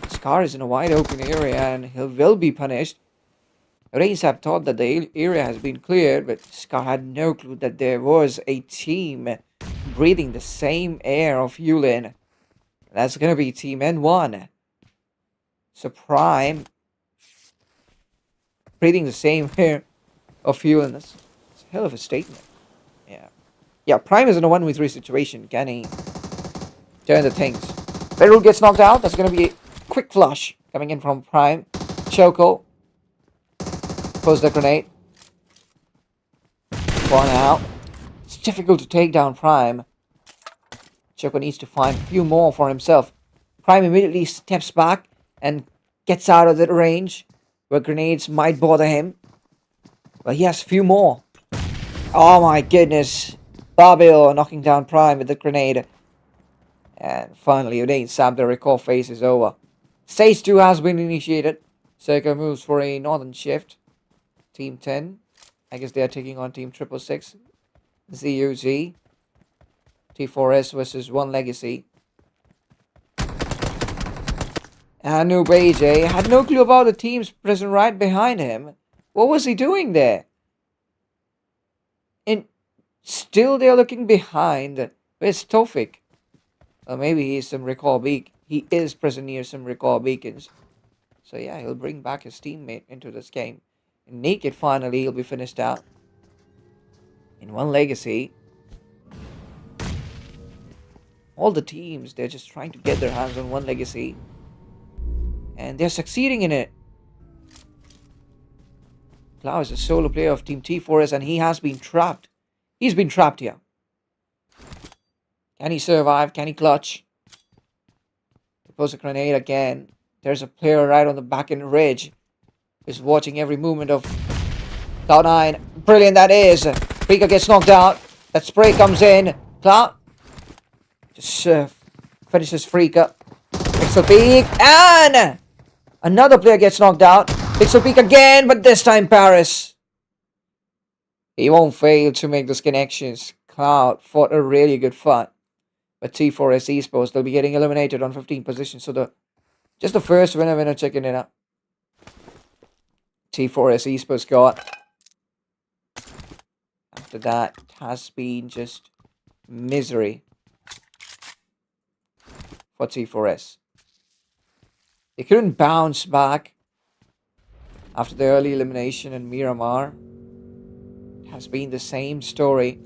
Scar is in a wide open area and he will be punished. Udain thought that the area has been cleared, but Scar had no clue that there was a team breathing the same air of Yulin. That's going to be Team N1. So Prime breathing the same air of Yulin. That's a hell of a statement. Yeah, Prime is in a 1v3 situation. Can he turn the things? Beryl gets knocked out. That's going to be a quick flush coming in from Prime. Choco. Pose the grenade. One out. It's difficult to take down Prime. Choco needs to find a few more for himself. Prime immediately steps back and gets out of the range where grenades might bother him. But he has a few more. Oh my goodness. Babil knocking down Prime with the grenade. And finally, Udain Sab, the recall phase is over. Stage 2 has been initiated. Circa moves for a northern shift. Team 10. I guess they are taking on Team 666. ZUG. T4S versus One Legacy. And Noob AJ had no clue about the teams present right behind him. What was he doing there? And still they're looking behind. Where's Tofik? Or maybe he's some recall beacon. He is present near some recall beacons. So yeah, he'll bring back his teammate into this game. And Naked finally, he'll be finished out. In One Legacy. All the teams, they're just trying to get their hands on One Legacy. And they're succeeding in it. Cloud is a solo player of Team T4S and he has been trapped. He's been trapped here. Can he survive? Can he clutch? He pulls a grenade again. There's a player right on the back end ridge. He's watching every movement of Cloud9. Brilliant that is. Freaka gets knocked out. That spray comes in. Cloud just finishes Freaka. Pixel Peak. And another player gets knocked out. Pixel Peak again, but this time Paris. He won't fail to make those connections. Cloud fought a really good fight. But T4S Esports, they'll be getting eliminated on 15 position. So just the first winner chicken dinner. T4S Esports got. After that, it has been just misery for T4S. They couldn't bounce back after the early elimination in Miramar. It has been the same story.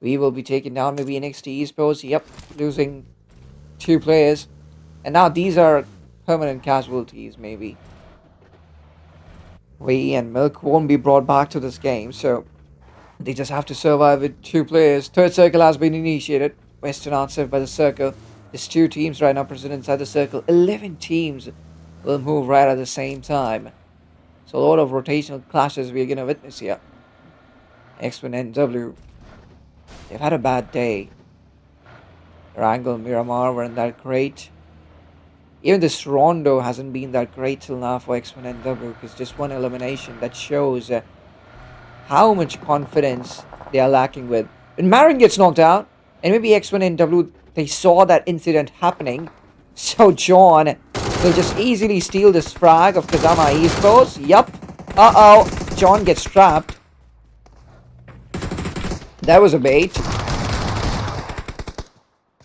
We will be taking down maybe NXT Esports. Yep, losing 2 players. And now these are permanent casualties, maybe. We and Milk won't be brought back to this game, so they just have to survive with 2 players. Third circle has been initiated. Western Arts served by the circle. There's 2 teams right now present inside the circle. 11 teams will move right at the same time. So a lot of rotational clashes we're going to witness here. X1 NW. They've had a bad day. Wrangle and Miramar weren't that great. Even this Rondo hasn't been that great till now for X1 NW, because just one elimination that shows how much confidence they are lacking with. When Marin gets knocked out, and maybe X1 NW, they saw that incident happening, so John will just easily steal this frag of Kazama Esports. Yup. Uh-oh. John gets trapped. That was a bait.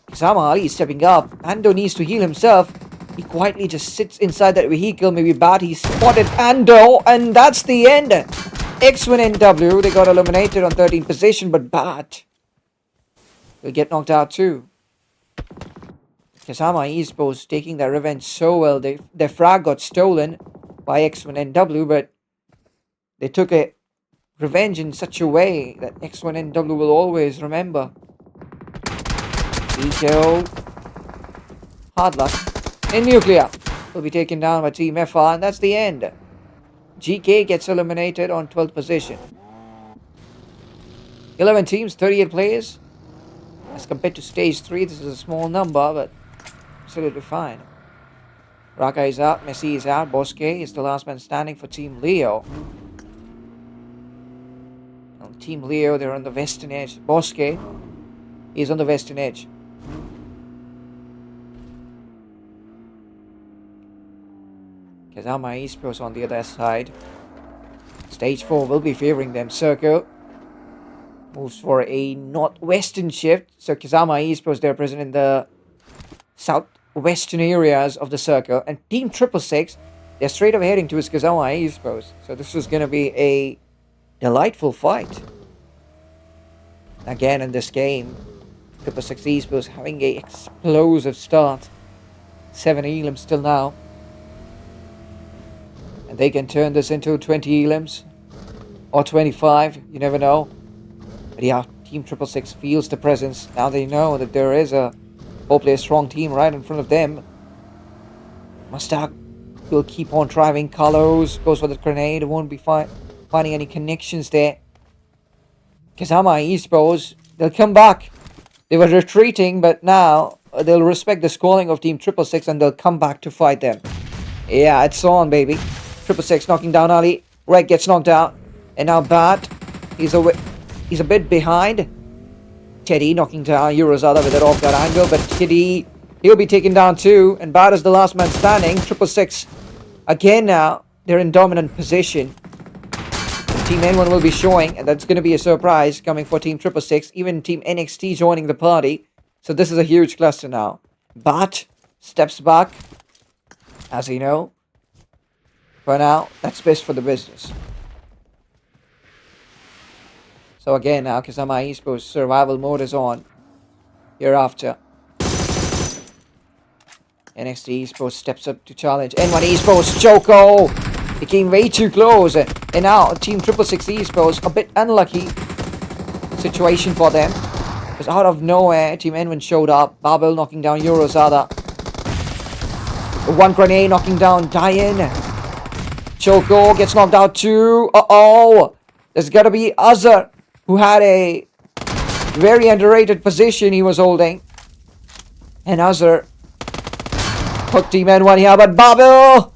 Kazama Ali is stepping up. Ando needs to heal himself. He quietly just sits inside that vehicle. Maybe Bat, he spotted Ando. And that's the end. X1 NW, they got eliminated on 13th position. But Bat will get knocked out too. Kazama Esports taking their revenge so well. Their frag got stolen by X1 NW. But they took a revenge in such a way that X1 NW will always remember. Eco. Hard luck. In Nuclear will be taken down by Team FR, and that's the end. GK gets eliminated on 12th position. 11 teams, 38 players. As compared to stage 3, this is a small number, but absolutely fine. Raka is out, Messi is out, Bosque is the last man standing for Team Leo. On Team Leo, they're on the western edge. Bosque is on the western edge. Kazama Esports on the other side. Stage 4 will be favoring them. Circle moves for a northwestern shift. So Kazama Esports, they're present in the southwestern areas of the circle. And Team 666, they're straight up heading towards Kazama Esports. So this is going to be a delightful fight. Again in this game, 666 Esports having a explosive start. 7 elims still now. And they can turn this into 20 elims. Or 25, you never know. But yeah, Team 666 feels the presence. Now they know that there is a 4-player strong team right in front of them. Mustak will keep on driving. Carlos goes for the grenade. Won't be finding any connections there. Kazama Esports, they'll come back. They were retreating, but now they'll respect the scoring of Team 666 and they'll come back to fight them. Yeah, it's on, baby. 666 knocking down Ali. Red gets knocked out. And now Bat, he's a bit behind. Teddy knocking down Eurozada with it off that angle. But Teddy, he'll be taken down too. And Bat is the last man standing. 666 again now. They're in dominant position. Team N1 will be showing. And that's going to be a surprise coming for Team 666. Even Team NXT joining the party. So this is a huge cluster now. Bat steps back. As you know. For now, that's best for the business. So again now, Kazama Esports survival mode is on. Hereafter. NXT Esports steps up to challenge. N1 Esports, Choco! He came way too close. And now, Team 666 Esports, a bit unlucky situation for them. Because out of nowhere, Team N1 showed up. Babel knocking down Eurozada. One grenade knocking down Diane. Choco gets knocked out too. Uh-oh! There's gotta be Azar, who had a very underrated position he was holding. And Azar hooked Team N1 here, but Babel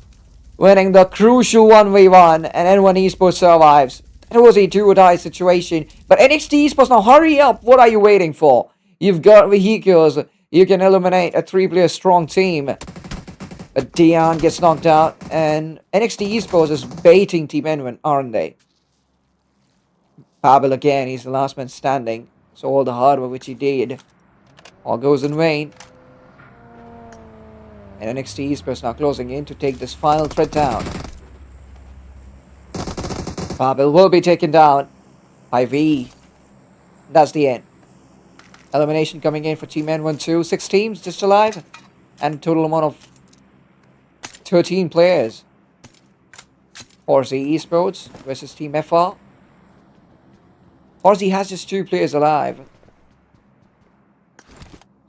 winning the crucial 1v1, and N1 Esports survives. It was a do-or-die situation. But NXT Esports, now hurry up. What are you waiting for? You've got vehicles. You can eliminate a 3-player strong team. But Dion gets knocked out. And NXT Esports is baiting Team N1, aren't they? Pubg again. He's the last man standing. So all the hard work which he did all goes in vain. And NXT Esports now closing in to take this final threat down. Pubg will be taken down by V. That's the end. Elimination coming in for Team N1-2. 6 teams just alive. And a total amount of 13 players. Horsey Esports versus Team FR. Horsey has just 2 players alive.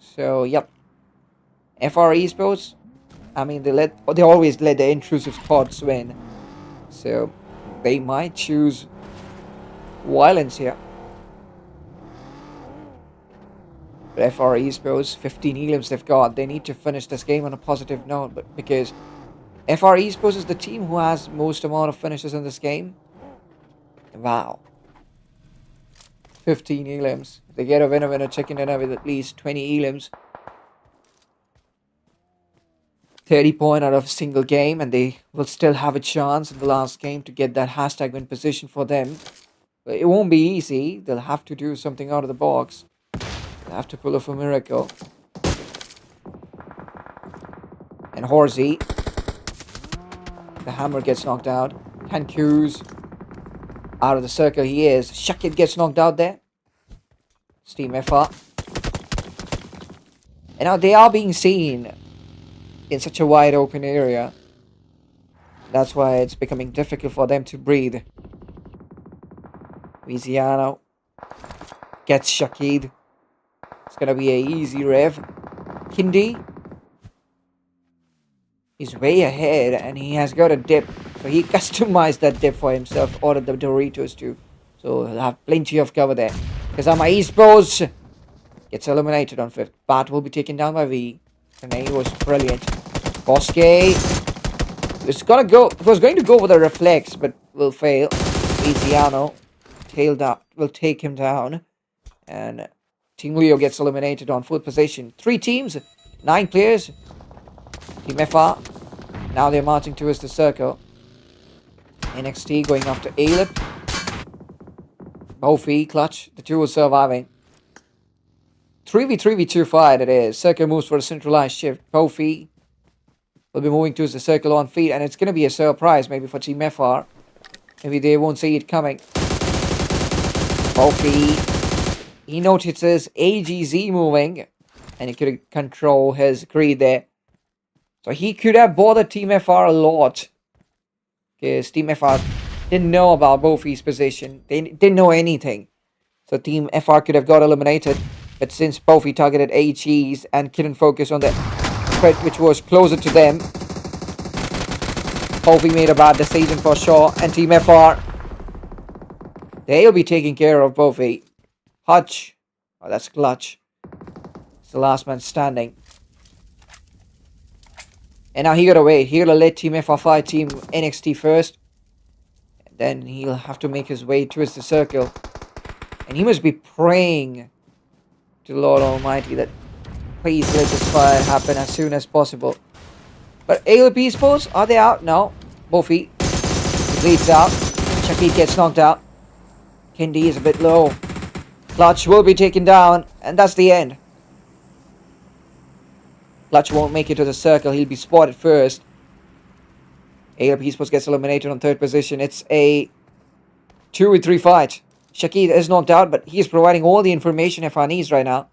So, yep. FR Esports, I mean, they always let the intrusive squads win. So, they might choose violence here. But FR Esports, 15 elims they've got. They need to finish this game on a positive note, but because FR Esports is the team who has most amount of finishes in this game. Wow. 15 elims. They get a winner chicken dinner with at least 20 elims. 30 points out of a single game, and they will still have a chance in the last game to get that hashtag win position for them. But it won't be easy. They'll have to do something out of the box. They'll have to pull off a miracle. And Horsey. The hammer gets knocked out. Hanku's out of the circle. He is. Shakid gets knocked out there. Steam FR. And now they are being seen in such a wide open area. That's why it's becoming difficult for them to breathe. Viziano gets Shakid. It's gonna be a easy rev. Kindi is way ahead and he has got a dip. So he customized that dip for himself. Ordered the Doritos too. So he'll have plenty of cover there. Kazama Esports gets eliminated on 5th. Bat will be taken down by V. Renee was brilliant. Bosque was going to go with a reflex, but will fail. Viziano tailed up, will take him down. And Team Leo gets eliminated on 4th position. 3 teams, 9 players. Team FR. Now they're marching towards the circle. NXT going after Alip. Bofi, Clutch. The 2 are surviving. 3v3v2 fight it is. Circle moves for a centralized shift. Bofi will be moving towards the circle on feet. And it's going to be a surprise maybe for Team FR. Maybe they won't see it coming. Bofi. He notices AGZ moving. And he could control his greed there. So he could have bothered Team FR a lot. Because Team FR didn't know about Bofi's position. They didn't know anything. So Team FR could have got eliminated. But since Bofi targeted AGs and couldn't focus on the threat which was closer to them, Bofi made a bad decision for sure. And Team FR, they'll be taking care of Bofi. Hutch. Oh, that's Clutch. It's the last man standing. And now he got away. He gotta let Team FR fight Team NXT first. And then he'll have to make his way towards the circle. And he must be praying to the Lord Almighty that please let this fire happen as soon as possible. But ALP Esports, are they out? No. Bofi bleeds out. Chucky gets knocked out. Kindi is a bit low. Clutch will be taken down. And that's the end. Clutch won't make it to the circle. He'll be spotted first. ALP Esports gets eliminated on 3rd position. It's a 2v3 fight. Shakid is knocked out, but he is providing all the information FR needs right now.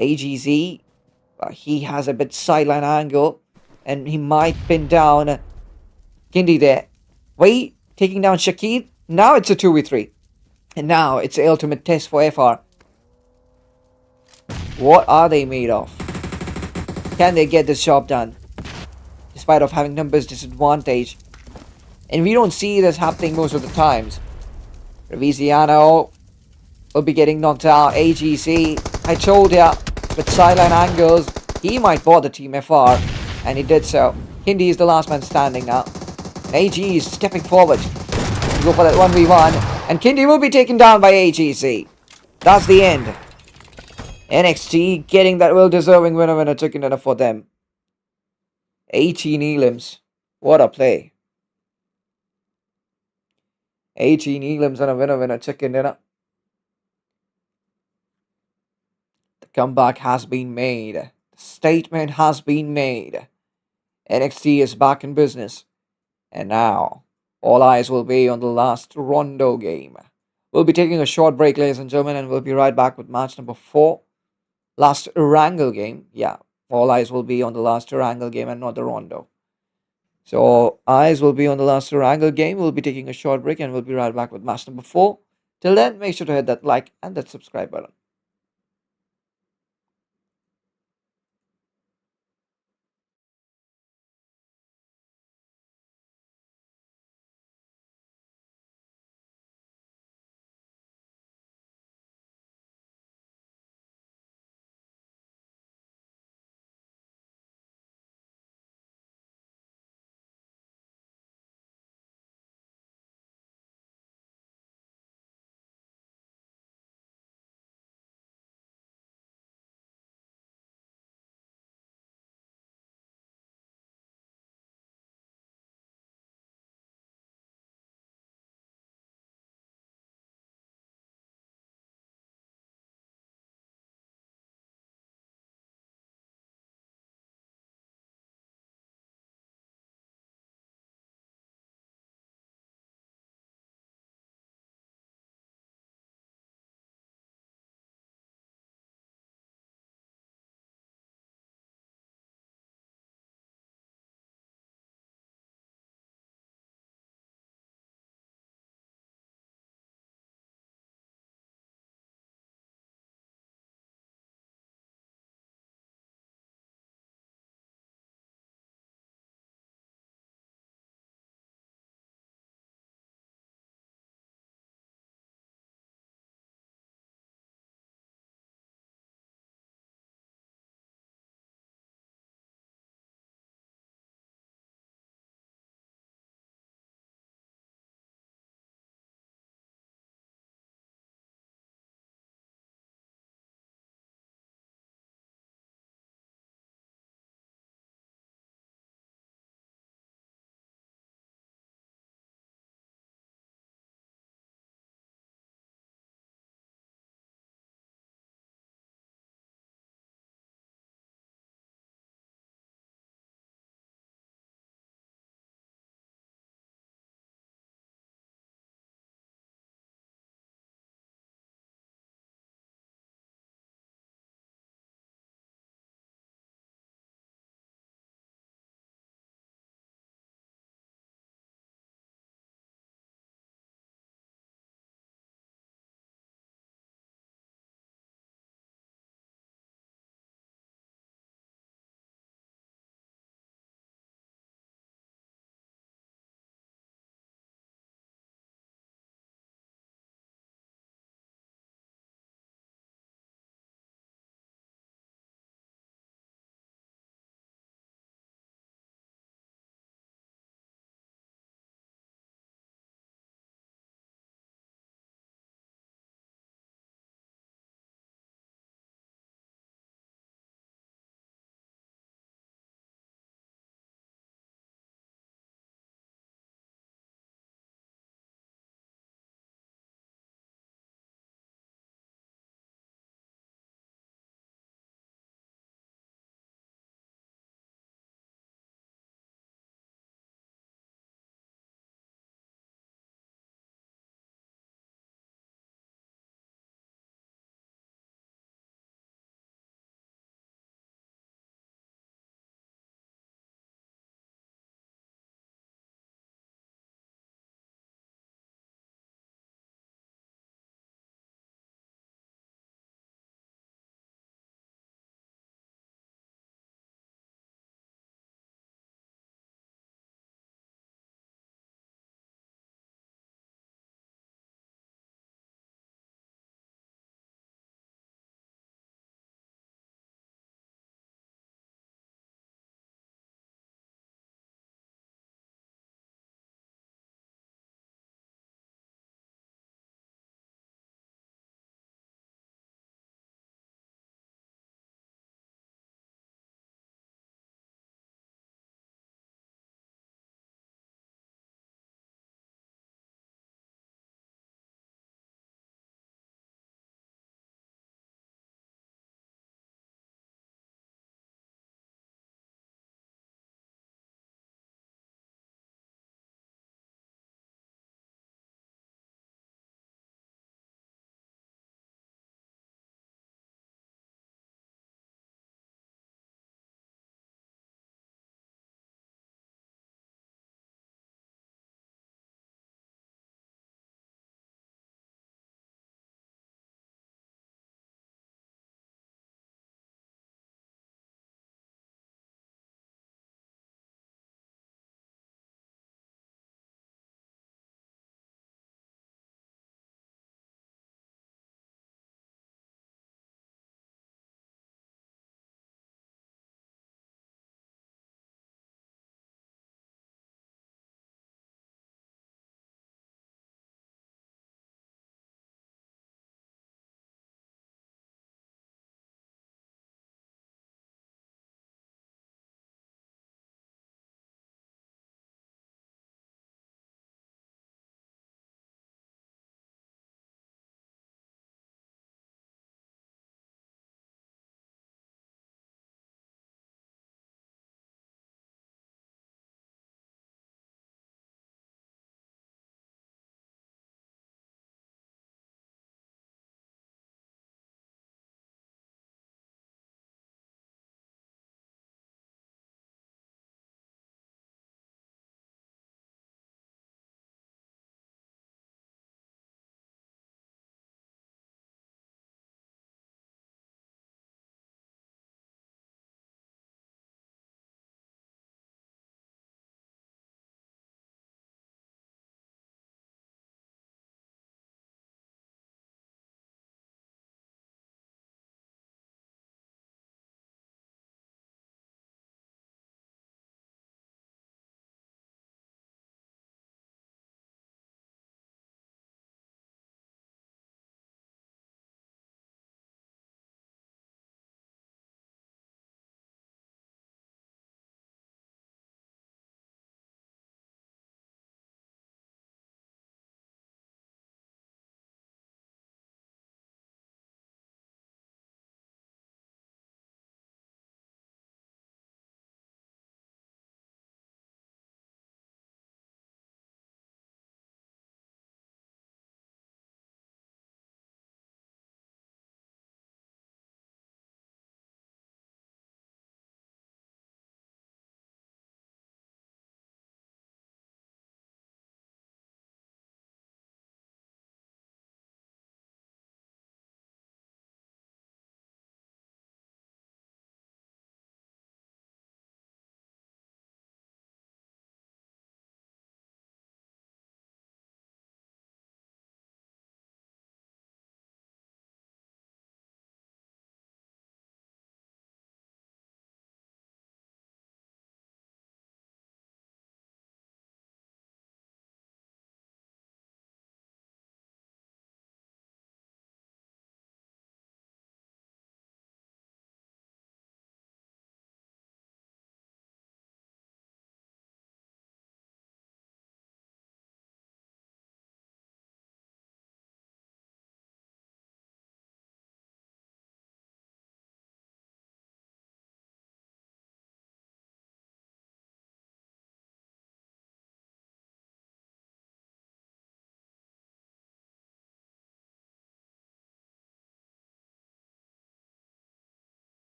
AGZ, he has a bit sideline angle, and he might pin down Kindi there. Wait, taking down Shakid. Now it's a 2v3. And now it's the ultimate test for FR. What are they made of? Can they get this job done? Despite of having numbers disadvantage. And we don't see this happening most of the times. Reviziano will be getting knocked out. AGC, I told ya, with sideline angles, he might bother Team FR. And he did so. Hindi is the last man standing now. And AG is stepping forward to go for that 1v1. And Kindy will be taken down by AGC. That's the end. NXT getting that well-deserving winner chicken dinner for them. 18 elims. What a play. 18 elims and a winner chicken dinner. The comeback has been made. The statement has been made. NXT is back in business. And now, all eyes will be on the last Rondo game. We'll be taking a short break, ladies and gentlemen, and we'll be right back with match number 4. Last Wrangle game. Yeah, all eyes will be on the last Wrangle game and not the Rondo. So, eyes will be on the last Wrangle game. We'll be taking a short break and we'll be right back with match number 4. Till then, make sure to hit that like and that subscribe button.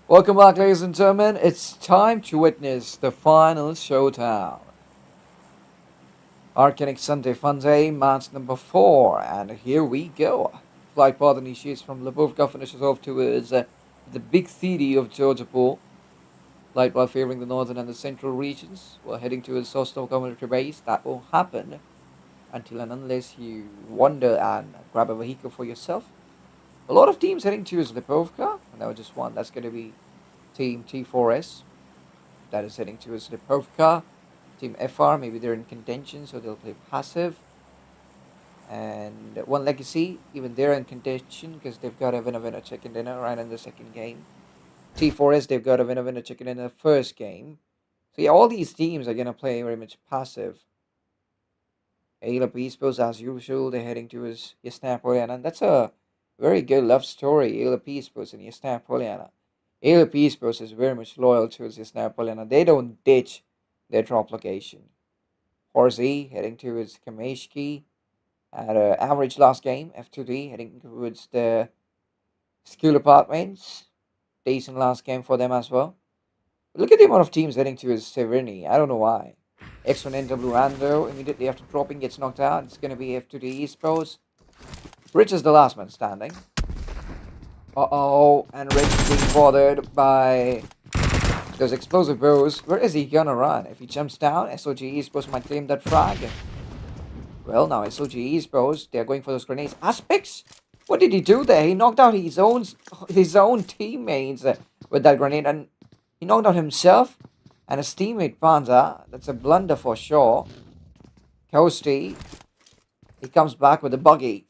Welcome back, ladies and gentlemen. It's time to witness the final showdown. Arcanic Sunday Funday, match number 4, and here we go. Flight path initiates from Pubg, finishes off towards the big city of Georgiapur. Flight path favoring the northern and the central regions. We're heading towards Sosno military base. That will happen until and unless you wander and grab a vehicle for yourself. A lot of teams heading towards Lipovka, and there was just one. That's going to be Team T4S. That is heading towards Lipovka. Team FR, maybe they're in contention, so they'll play passive. And One Legacy, even they're in contention because they've got a winner chicken dinner right in the second game. T4S, they've got a winner chicken in the first game. So yeah, all these teams are going to play very much passive. Esports, as usual, they're heading towards Yasna Poliana, and that's a very good love story. Esports and Yasna Poliana. Esports is very much loyal towards Yasna Poliana. They don't ditch their drop location. Horsey heading towards Kameshki at an average last game. F2D heading towards the school apartments. Decent last game for them as well. But look at the amount of teams heading towards Severny. I don't know why. X1NW Ando immediately after dropping gets knocked out. It's going to be F2D Esports. Rich is the last man standing. Uh-oh, and Rich being bothered by those explosive bows. Where is he gonna run? If he jumps down, SOG Esports might claim that frag. Well, now SOG Esports, they're going for those grenades. Aspects? What did he do there? He knocked out his own teammates with that grenade, and he knocked out himself and his teammate Panda. That's a blunder for sure. Coasty, he comes back with a buggy.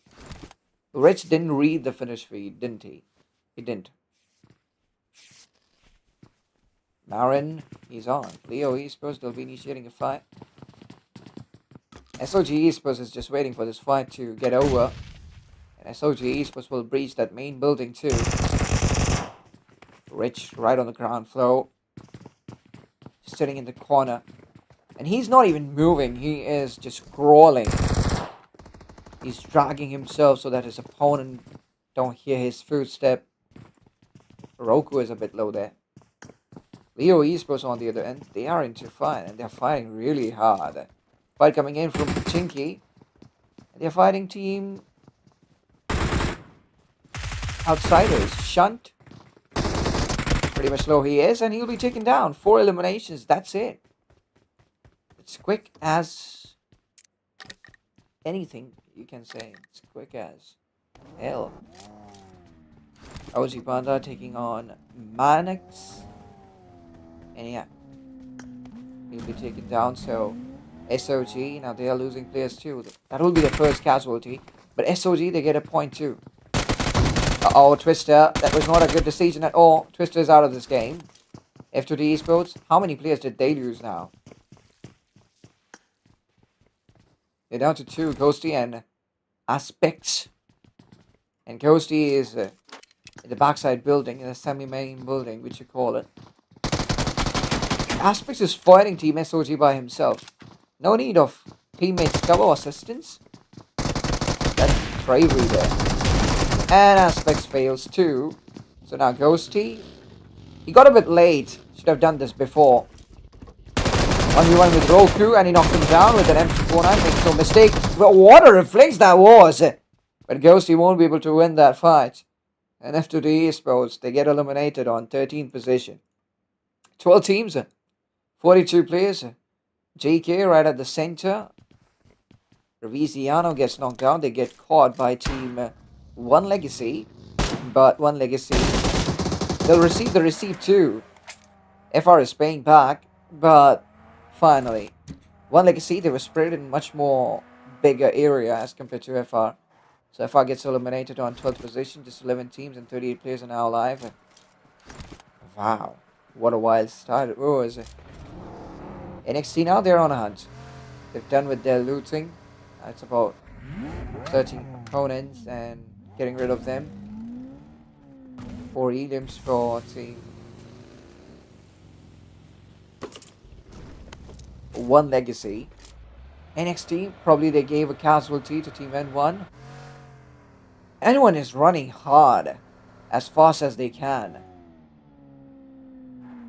Rich didn't read the finish feed, didn't he? He didn't. Marin, he's on. Leo Esports, they'll be initiating a fight. SOG Esports is just waiting for this fight to get over. And SOG Esports will breach that main building too. Rich right on the ground floor. Just sitting in the corner. And he's not even moving. He is just crawling. He's dragging himself so that his opponent don't hear his footstep. Roku is a bit low there. Leo Esports on the other end, they are into fight and they're fighting really hard. Fight coming in from Chinky. They're fighting team Outsiders. Shunt. Pretty much low he is, and he'll be taken down. 4 eliminations, that's it. It's quick as anything you can say. It's quick as hell. OG Panda taking on Manix. And yeah, he'll be taken down. So SOG, now they are losing players too. That will be the first casualty. But SOG, they get a point too. Uh-oh, Twister. That was not a good decision at all. Twister is out of this game. F2D Esports, how many players did they lose now? They're down to 2, Ghosty and Aspects. And Ghosty is in the backside building, in the semi-main building, which you call it. Aspects is fighting Team SOG by himself. No need of teammates cover or assistance. That's bravery there. And Aspects fails too. So now Ghosty. He got a bit late. Should have done this before. 1v1 with Roku, and he knocked him down with an M249. Makes no mistake. But what a reflex that was! But Ghosty won't be able to win that fight. And F2D Esports, they get eliminated on 13th position. 12 teams. 42 players. JK right at the center. Reviziano gets knocked down. They get caught by team One Legacy. But One Legacy, they'll receive the receipt too. FR is paying back. But finally, One Legacy, they were spread in much more bigger area as compared to FR. So FR gets eliminated on 12th position. Just 11 teams and 38 players are now alive. Wow. What a wild start it was. NXT now, they're on a hunt. They've done with their looting. It's about searching opponents and getting rid of them. 4 elims for team One Legacy. NXT, probably they gave a casualty to team N1. N1 is running hard, as fast as they can.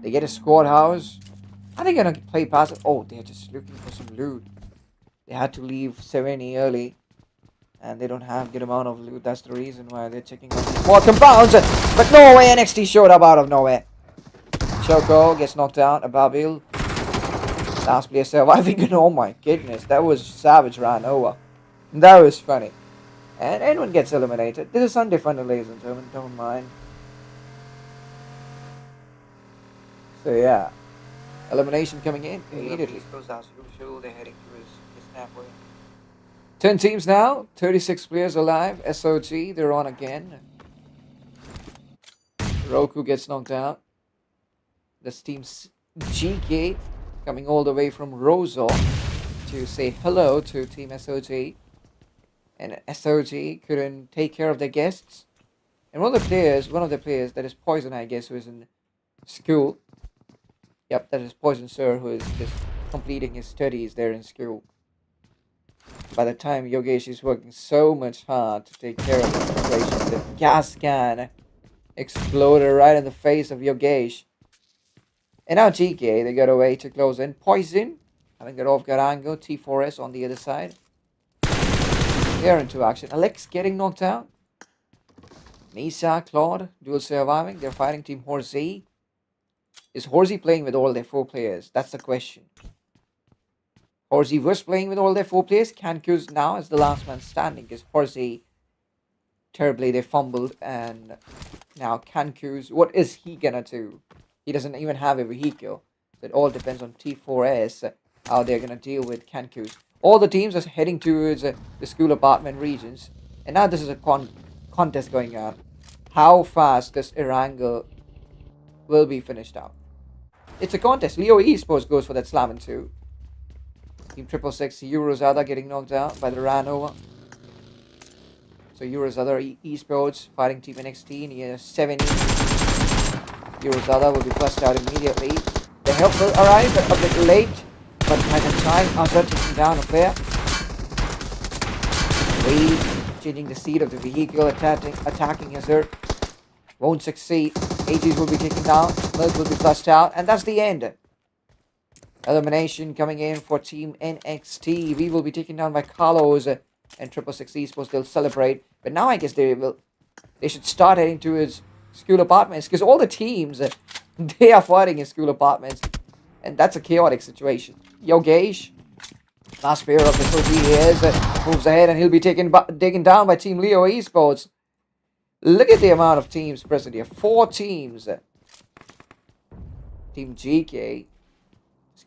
They get a squad house. Are they gonna play past it? Oh, they're just looking for some loot. They had to leave 70 early. And they don't have good amount of loot. That's the reason why they're checking out these small compounds. But no way, NXT showed up out of nowhere. Choco gets knocked out. Ababil. Last player surviving. And oh my goodness, that was savage ran over. That was funny. And anyone gets eliminated. This is Sunday Funday, ladies and gentlemen. Don't mind. So yeah. Elimination coming in immediately. Goes as usual. They're heading to his halfway. 10 teams now, 36 players alive. SOG, they're on again. Roku gets knocked out. This team's GK coming all the way from Roseau to say hello to Team SOG. And SOG couldn't take care of their guests. And one of the players, that is Poison, I guess, who is in school. Yep, that is Poison Sir, who is just completing his studies there in school. By the time Yogesh is working so much hard to take care of the situation, the gas can exploded right in the face of Yogesh. And now GK, they got a way to close in. Poison, having got off Garango, T4S on the other side. They're into action. Alex getting knocked out. Nisa, Claude, dual surviving. They're fighting Team Horsey. Is Horsey playing with all their 4 players? That's the question. Horsey was playing with all their 4 players. Kanku's now is the last man standing because Horsey, terribly, they fumbled. And now Kanku's, what is he gonna do? He doesn't even have a vehicle. So it all depends on T4S, how they're gonna deal with Kanku's. All the teams are heading towards the school apartment regions. And now this is a contest going on. How fast this Erangel will be finished out. It's a contest. Leo Esports goes for that slam and 2. Team 666, Eurozada getting knocked out by the Ranova. So Eurozada Esports fighting Team NXT in year 70. Eurozada will be flushed out immediately. The help will arrive a bit late, but by the time Azar taking down a player. Wade changing the seat of the vehicle, attacking Azar. Won't succeed. AGs will be taken down. Milk will be flushed out, and that's the end. Elimination coming in for Team NXT. We will be taken down by Carlos and 666 Esports. They'll celebrate. But now I guess they should start heading to his school apartments. Because all the teams, they are fighting in school apartments. And that's a chaotic situation. Yogesh, last player of the SOG is, moves ahead and he'll be taken down by Team Leo Esports. Look at the amount of teams present here. 4 teams. Team GK.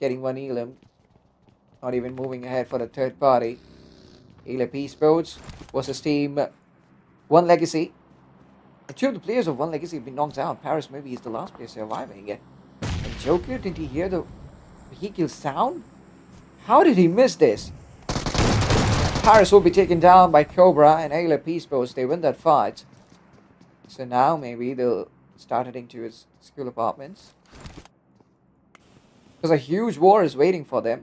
Getting 1 Elam. Not even moving ahead for the third party. Elip Esports versus Team 1 Legacy. And 2 of the players of 1 Legacy have been knocked out. Paris maybe is the last player surviving. And Joker, didn't he hear the vehicle sound? How did he miss this? Paris will be taken down by Cobra and Elip Esports. They win that fight. So now maybe they'll start heading to his school apartments. Because a huge war is waiting for them.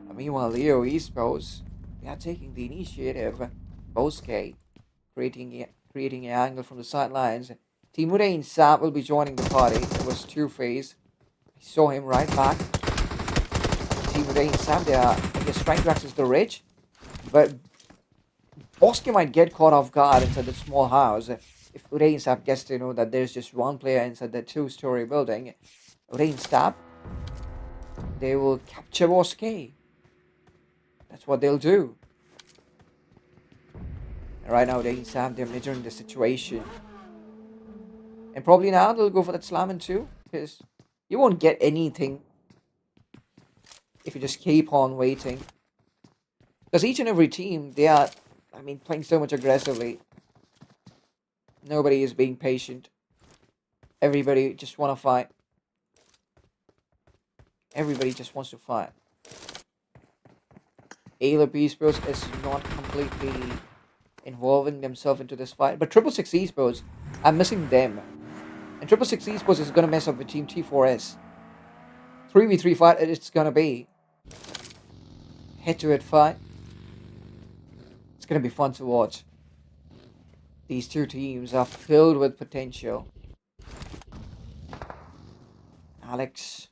And meanwhile, Leo Esports, they are taking the initiative. Bosuke creating an angle from the sidelines. Team Udain Sab will be joining the party. It was Two-Face. We saw him right back. Team Udain Sab, they are, I guess, trying to access the ridge. But Bosuke might get caught off guard inside the small house. If Udain Sab gets to know that there's just 1 player inside the 2-story building. Udain Sab, they will capture Bosuke. That's what they'll do. And right now, they're measuring the situation. And probably now they'll go for that slam and 2. Because you won't get anything if you just keep on waiting. Because each and every team, they are, playing so much aggressively. Nobody is being patient. Everybody just want to fight. Everybody just wants to fight. Ayla Esports is not completely involving themselves into this fight. But 666 Esports, I'm missing them. And 666 Esports is going to mess up with Team T4S. 3v3 fight it's going to be. Head-to-head fight. It's going to be fun to watch. These 2 teams are filled with potential. Alex.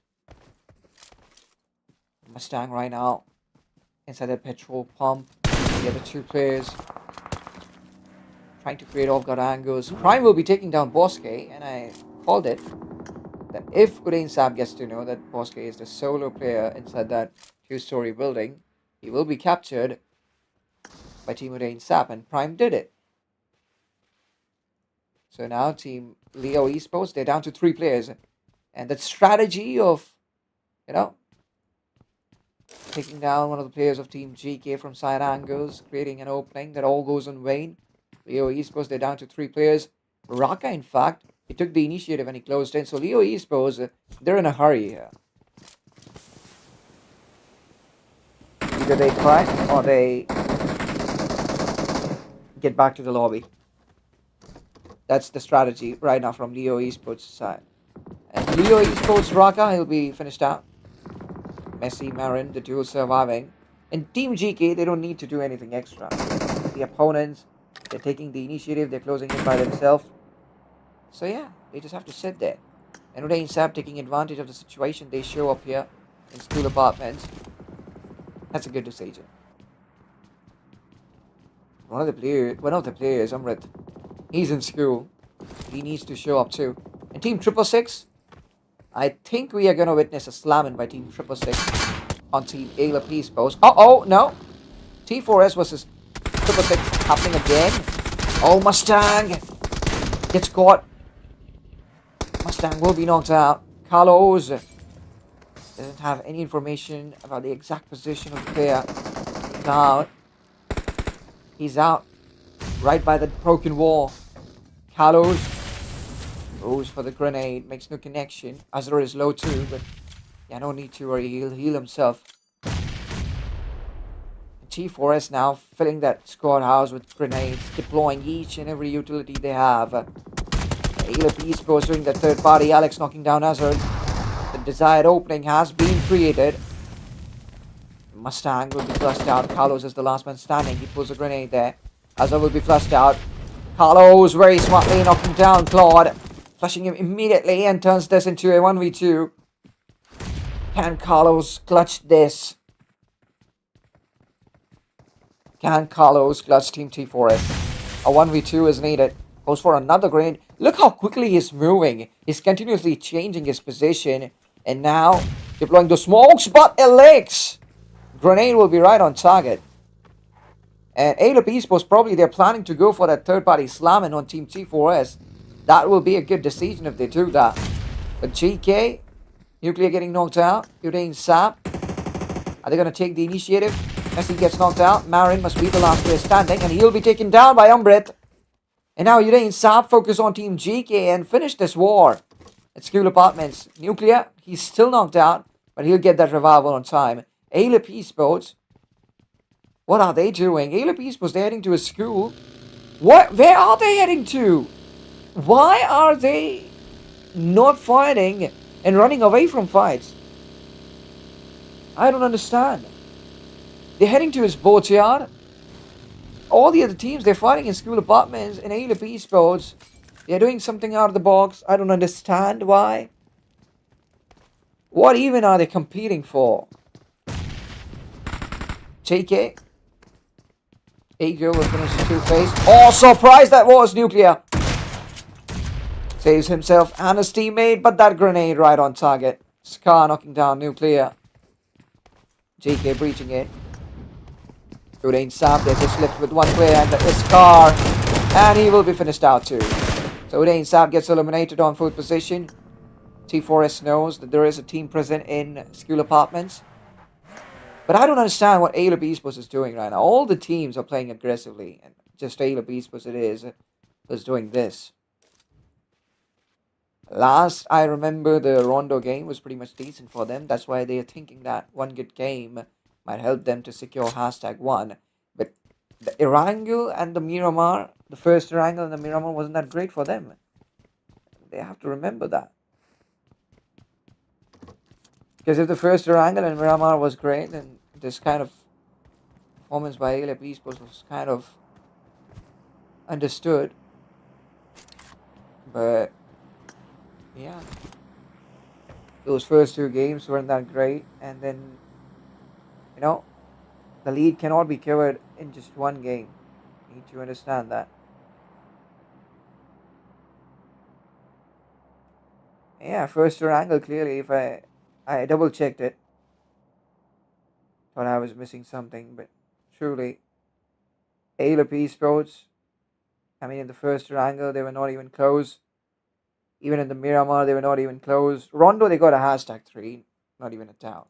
Mustang right now. Inside the petrol pump. The other two players trying to create off-guard angles. Prime will be taking down Bosque, and I called it that if Udain Saab gets to know that Bosque is the solo player inside that two-story building, he will be captured by Team Udain Saab, and Prime did it. So now Team Leo Esports, they're down to 3 players. And that strategy of, taking down one of the players of Team GK from side angles, creating an opening, that all goes in vain. Leo Esports, they're down to 3 players. Raka, in fact, he took the initiative and he closed in. So Leo Esports, they're in a hurry here. Either they crack or they get back to the lobby. That's the strategy right now from Leo Esports' side. And Leo Esports, Raka, he'll be finished out. Messi, Marin, the duo surviving. And Team GK, they don't need to do anything extra. The opponents, they're taking the initiative, they're closing it by themselves. So yeah, they just have to sit there. And Udain Saab taking advantage of the situation, they show up here in school apartments. That's a good decision. One of the players, Amrit, he's in school. He needs to show up too. And Team 666, I think we are going to witness a slamming by Team 666 on Team Ayla Esports. Uh-oh, no. T4S versus 666 happening again. Oh, Mustang gets caught. Mustang will be knocked out. Carlos doesn't have any information about the exact position of the player. He's out. Right by the broken wall. Carlos goes for the grenade. Makes no connection. Azra is low too, but yeah, no need to worry. He'll heal himself. T4S now filling that squad house with grenades. Deploying each and every utility they have. Ayla Esports doing the third party. Alex knocking down Azra. The desired opening has been created. Mustang will be flushed out. Carlos is the last man standing. He pulls a grenade there. Azra will be flushed out. Carlos very smartly knocking down Claude. Flushing him immediately and turns this into a 1v2. Can Carlos clutch this? Can Carlos clutch Team T4S? A 1v2 is needed. Goes for another grenade. Look how quickly he's moving. He's continuously changing his position. And now deploying the smokes, but Alex! Grenade will be right on target. And Ayla Esports, probably they're planning to go for that third-party slamming on Team T4S. That will be a good decision if they do that. But GK, Nuclear getting knocked out. Udain Saab, are they going to take the initiative? As he gets knocked out, Marin must be the last player standing, and he'll be taken down by Umbrit. And now Udain Saab focus on Team GK and finish this war at School Apartments. Nuclear, he's still knocked out, but he'll get that revival on time. Ayla Esports, what are they doing? Ayla Esports, they're heading to a school. What? Where are they heading to? Why are they not fighting and running away from fights? I don't understand. They're heading to his boatyard. All the other teams, they're fighting in school apartments. In Ayla Esports, they're doing something out of the box. I don't understand why. What even are they competing for? JK. Ego will finish the two-face. Oh, surprise that was, Nuclear. Saves himself and his teammate, but that grenade right on target. Scar knocking down Nuclear. JK breaching it. Udain Saab, they're just left with one player, and that is Scar. And he will be finished out too. So Udain Saab gets eliminated on 4th position. T4S knows that there is a team present in school apartments. But I don't understand what Ayla Esports is doing right now. All the teams are playing aggressively. And just Ayla Esports is doing this. Last, I remember the Rondo game was pretty much decent for them. That's why they are thinking that one good game might help them to secure #1. But the Erangel and the Miramar, the first Erangel and the Miramar wasn't that great for them. They have to remember that. Because if the first Erangel and Miramar was great, then this kind of performance by Ayla Esports was kind of understood. But yeah. Those first two games weren't that great, and then you know the lead cannot be covered in just one game. You need to understand that. Yeah, first tour angle clearly. If I double checked it, thought I was missing something, but truly, Alep Esports. I mean, in the first tour angle, they were not even close. Even in the Miramar, they were not even close. Rondo, they got a hashtag 3, not even a town.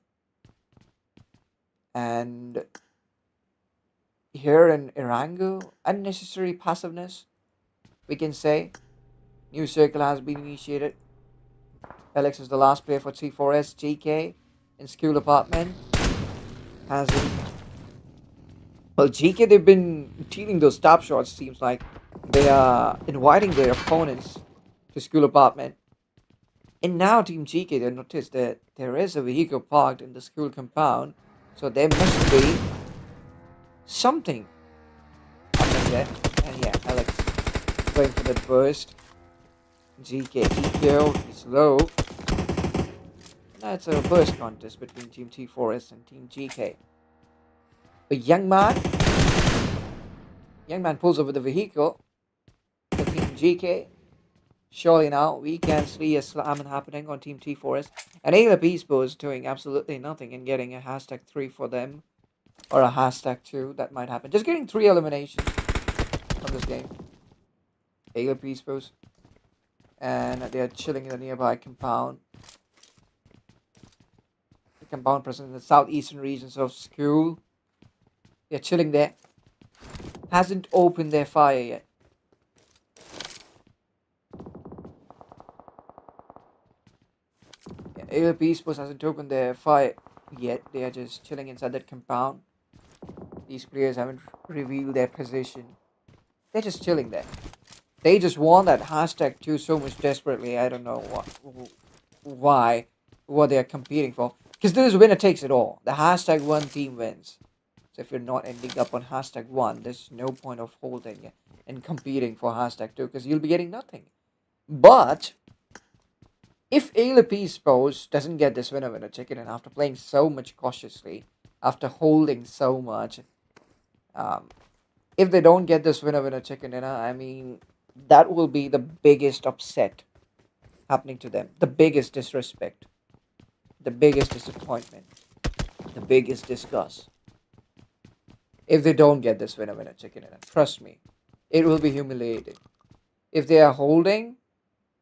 And here in Irangu, unnecessary passiveness, we can say. New circle has been initiated. Alex is the last player for T4S. GK in school apartment hasn't. Well, GK, they've been dealing those top shots, seems like. They are inviting their opponents to school apartment. And now Team GK, they noticed that there is a vehicle parked in the school compound. So there must be something happening there. And yeah, Alex going for that burst. GK eco is low. Now it's a burst contest between Team T4S and Team GK. A young man pulls over the vehicle for Team GK. Surely now we can see a slam happening on Team T4S. And Alep Esports doing absolutely nothing and getting a hashtag 3 for them. Or a hashtag 2, that might happen. Just getting 3 eliminations from this game. Alep Esports. And they are chilling in the nearby compound. The compound present in the southeastern regions of school. They're chilling there. Hasn't opened their fire yet. Alep Esports hasn't opened their fire yet. They are just chilling inside that compound. These players haven't revealed their position. They're just chilling there. They just want that hashtag 2 so much desperately. I don't know what they are competing for. Because this winner takes it all. The hashtag 1 team wins. So if you're not ending up on hashtag 1, there's no point of holding and competing for hashtag 2 because you'll be getting nothing. But if Alep Esports doesn't get this winner chicken, and after playing so much cautiously, after holding so much, if they don't get this winner chicken dinner, I mean, that will be the biggest upset happening to them, the biggest disrespect, the biggest disappointment, the biggest disgust. If they don't get this winner chicken dinner, trust me, it will be humiliated. If they are holding,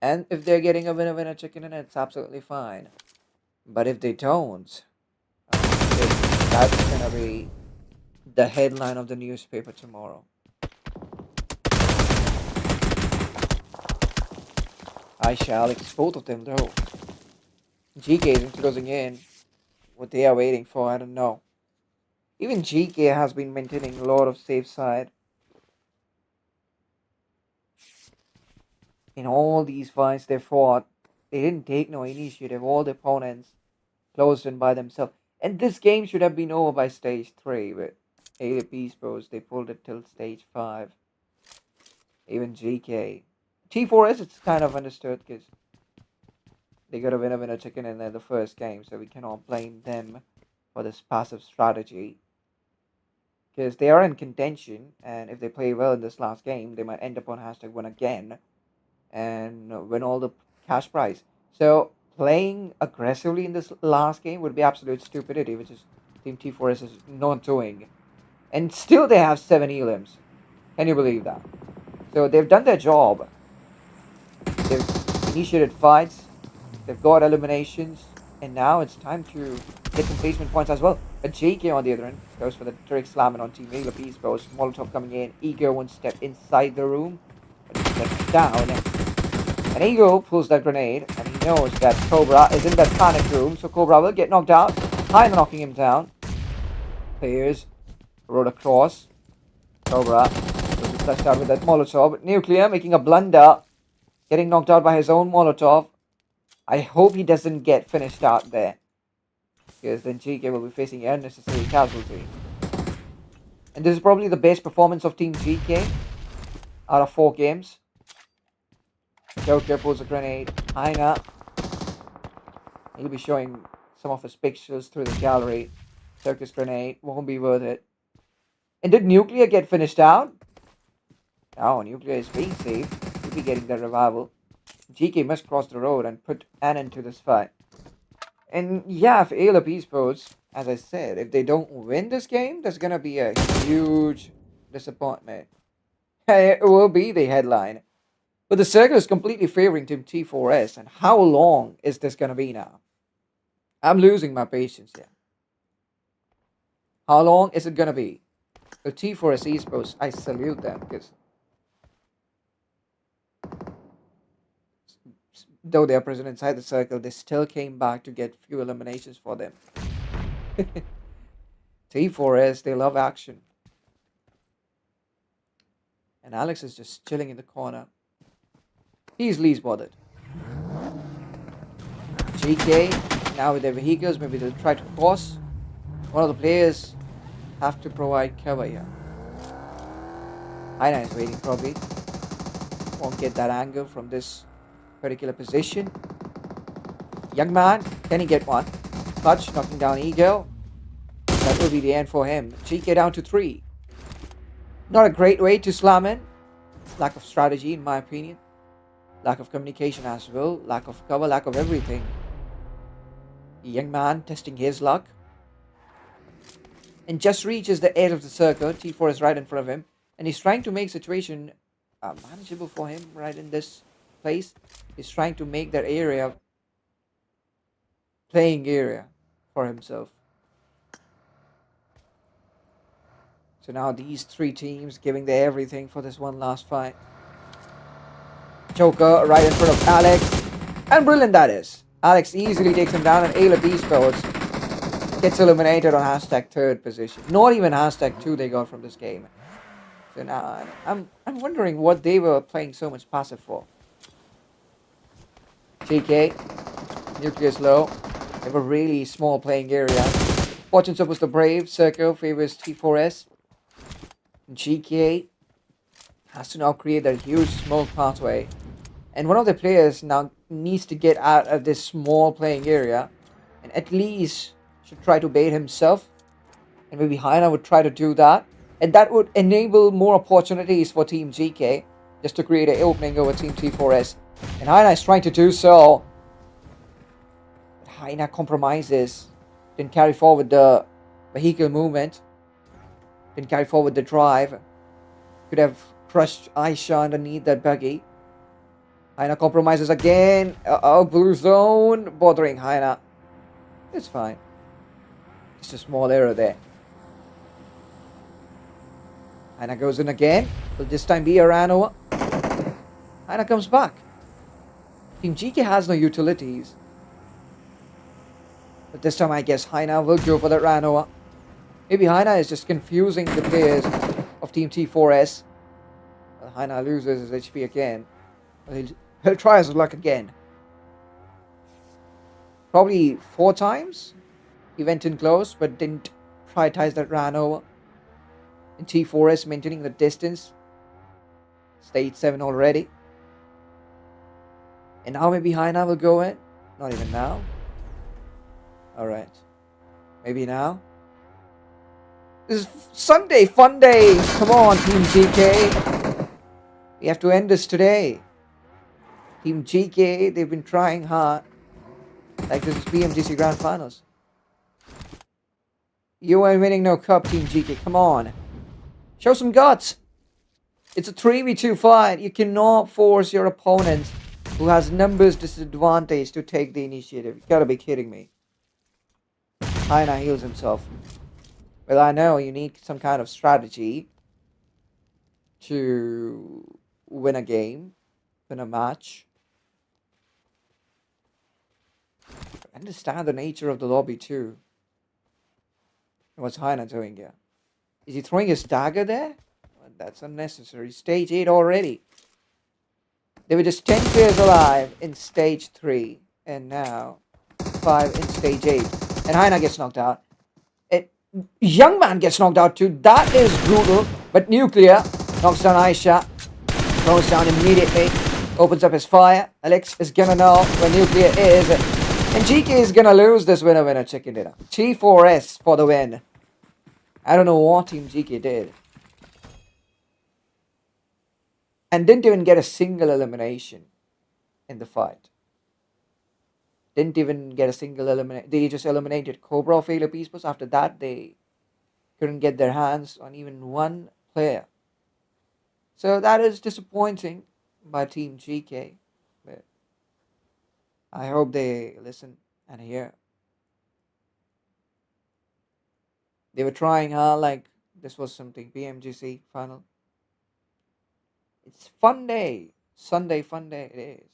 and if they're getting a winner chicken dinner, it's absolutely fine. But if they don't, that's gonna be the headline of the newspaper tomorrow. I shall expose of them though. GK isn't closing in. What they are waiting for, I don't know. Even GK has been maintaining a lot of safe side. In all these fights they fought, they didn't take no initiative. All the opponents closed in by themselves. And this game should have been over by stage 3, but Alep Esports, they pulled it till stage 5. Even GK. T4S, it's kind of understood because they got a winner chicken in the first game, so we cannot blame them for this passive strategy. Because they are in contention, and if they play well in this last game, they might end up on hashtag 1 again and win all the cash prize. So playing aggressively in this last game would be absolute stupidity, which is Team T4S is not doing. And still they have 7 elims. Can you believe that? So they've done their job. They've initiated fights. They've got eliminations. And now it's time to get some placement points as well. A JK on the other end goes for the direct slamming on Team Alep Esports. Molotov coming in. Ego one step inside the room. But he steps down. And Ego pulls that grenade. And he knows that Cobra is in that panic room. So Cobra will get knocked out. Hyena knocking him down. Players rode across. Cobra will be flushed out with that Molotov. Nuclear making a blunder. Getting knocked out by his own Molotov. I hope he doesn't get finished out there. Because then GK will be facing unnecessary casualty. And this is probably the best performance of Team GK out of 4 games. Joker pulls a grenade. Aina He'll be showing some of his pictures through the gallery. Circus grenade won't be worth it. And did Nuclear get finished out? Oh, Nuclear is being saved. He'll be getting the revival. GK must cross the road and put an end to this fight. And yeah, if ALP Esports, as I said, if they don't win this game, there's gonna be a huge disappointment. It will be the headline. But the circle is completely favoring Team T4S, and how long is this gonna be now? I'm losing my patience here. How long is it gonna be? The T4S Esports, I salute them because though they are present inside the circle, they still came back to get few eliminations for them. T4S, they love action. And Alex is just chilling in the corner. He's least bothered. GK, now with their vehicles, maybe they'll try to cross. One of the players have to provide cover here. Aina is waiting probably. Won't get that angle from this particular position. Young man, can he get one? Clutch, knocking down Eagle. That will be the end for him. GK down to 3. Not a great way to slam in. Lack of strategy in my opinion. Lack of communication as well. Lack of cover, lack of everything. The young man testing his luck. And just reaches the edge of the circle. T4 is right in front of him. And he's trying to make situation manageable for him right in this place. He's trying to make that area playing area for himself. So now these 3 teams giving their everything for this one last fight. Joker right in front of Alex. And brilliant that is. Alex easily takes him down and ALP Esports gets eliminated on hashtag 3rd position. Not even hashtag 2 they got from this game. So now I'm wondering what they were playing so much passive for. GK. Nucleus low. They have a really small playing area. Fortunes up was the Brave. Circle favors T4S. GK has to now create that huge smoke pathway. And one of the players now needs to get out of this small playing area. And at least should try to bait himself. And maybe Haina would try to do that. And that would enable more opportunities for Team GK. Just to create an opening over Team T4S. And Haina is trying to do so. But Haina compromises. Didn't carry forward the vehicle movement. Didn't carry forward the drive. Could have crushed Aisha underneath that buggy. Haina compromises again. Blue zone. Bothering Haina. It's fine. Just a small error there. Haina goes in again. Will this time be a ran over? Haina comes back. Team GK has no utilities. But this time I guess Haina will go for that ran over. Maybe Haina is just confusing the players of Team T4S. Well, Haina loses his HP again. Well, he'll try his luck again. Probably 4 times. He went in close but didn't prioritize that ran over. And T4S maintaining the distance. Stage 7 already. And now maybe Haina will go in. Not even now. Alright. Maybe now. This is Sunday, Funday. Come on, Team GK. We have to end this today. Team GK, they've been trying hard. Like this is BMGC Grand Finals. You ain't winning no cup, Team GK. Come on. Show some guts. It's a 3v2 fight. You cannot force your opponent who has numbers disadvantage to take the initiative. You gotta be kidding me. Haina heals himself. Well, I know you need some kind of strategy to win a game, win a match. Understand the nature of the lobby too. What's Haina doing here? Is he throwing his dagger there? Well, that's unnecessary. Stage 8 already. There were just 10 players alive in stage 3. And now 5 in stage 8. And Haina gets knocked out. Young man gets knocked out too. That is brutal. But Nuclear knocks down Aisha. Goes down immediately. Opens up his fire. Alex is gonna know where Nuclear is. And GK is gonna lose this winner chicken dinner. T4S for the win. I don't know what Team GK did. And didn't even get a single elimination in the fight. Didn't even get a single elimination. They just eliminated Cobra of Philip Esports. After that, they couldn't get their hands on even one player. So that is disappointing by Team GK. But I hope they listen and hear. They were trying hard, like this was something PMGC final. It's Funday. Sunday Funday it is.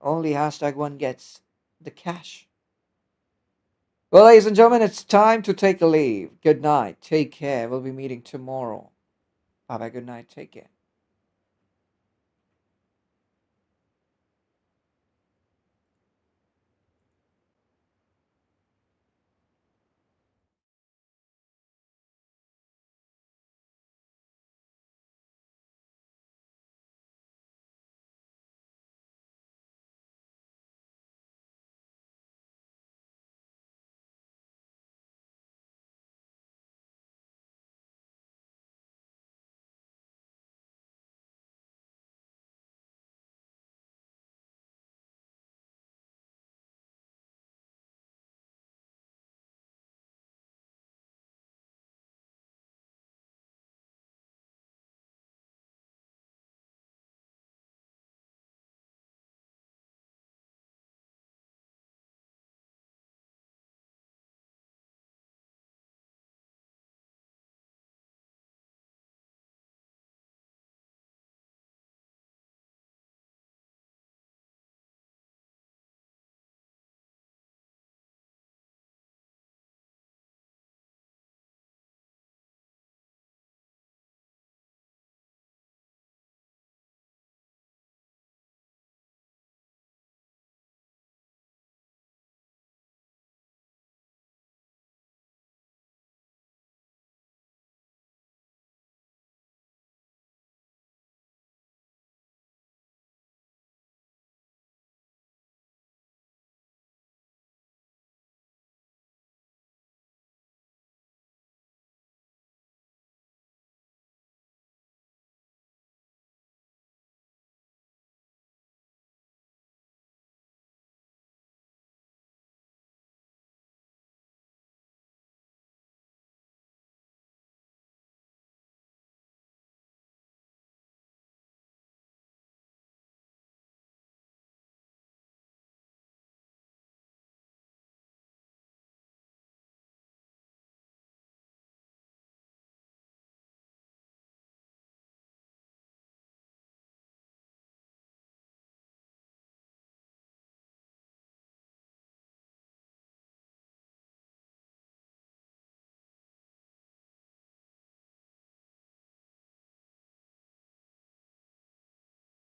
Only hashtag one gets the cash. Well, ladies and gentlemen, it's time to take a leave. Good night. Take care. We'll be meeting tomorrow. Bye bye. Good night. Take care.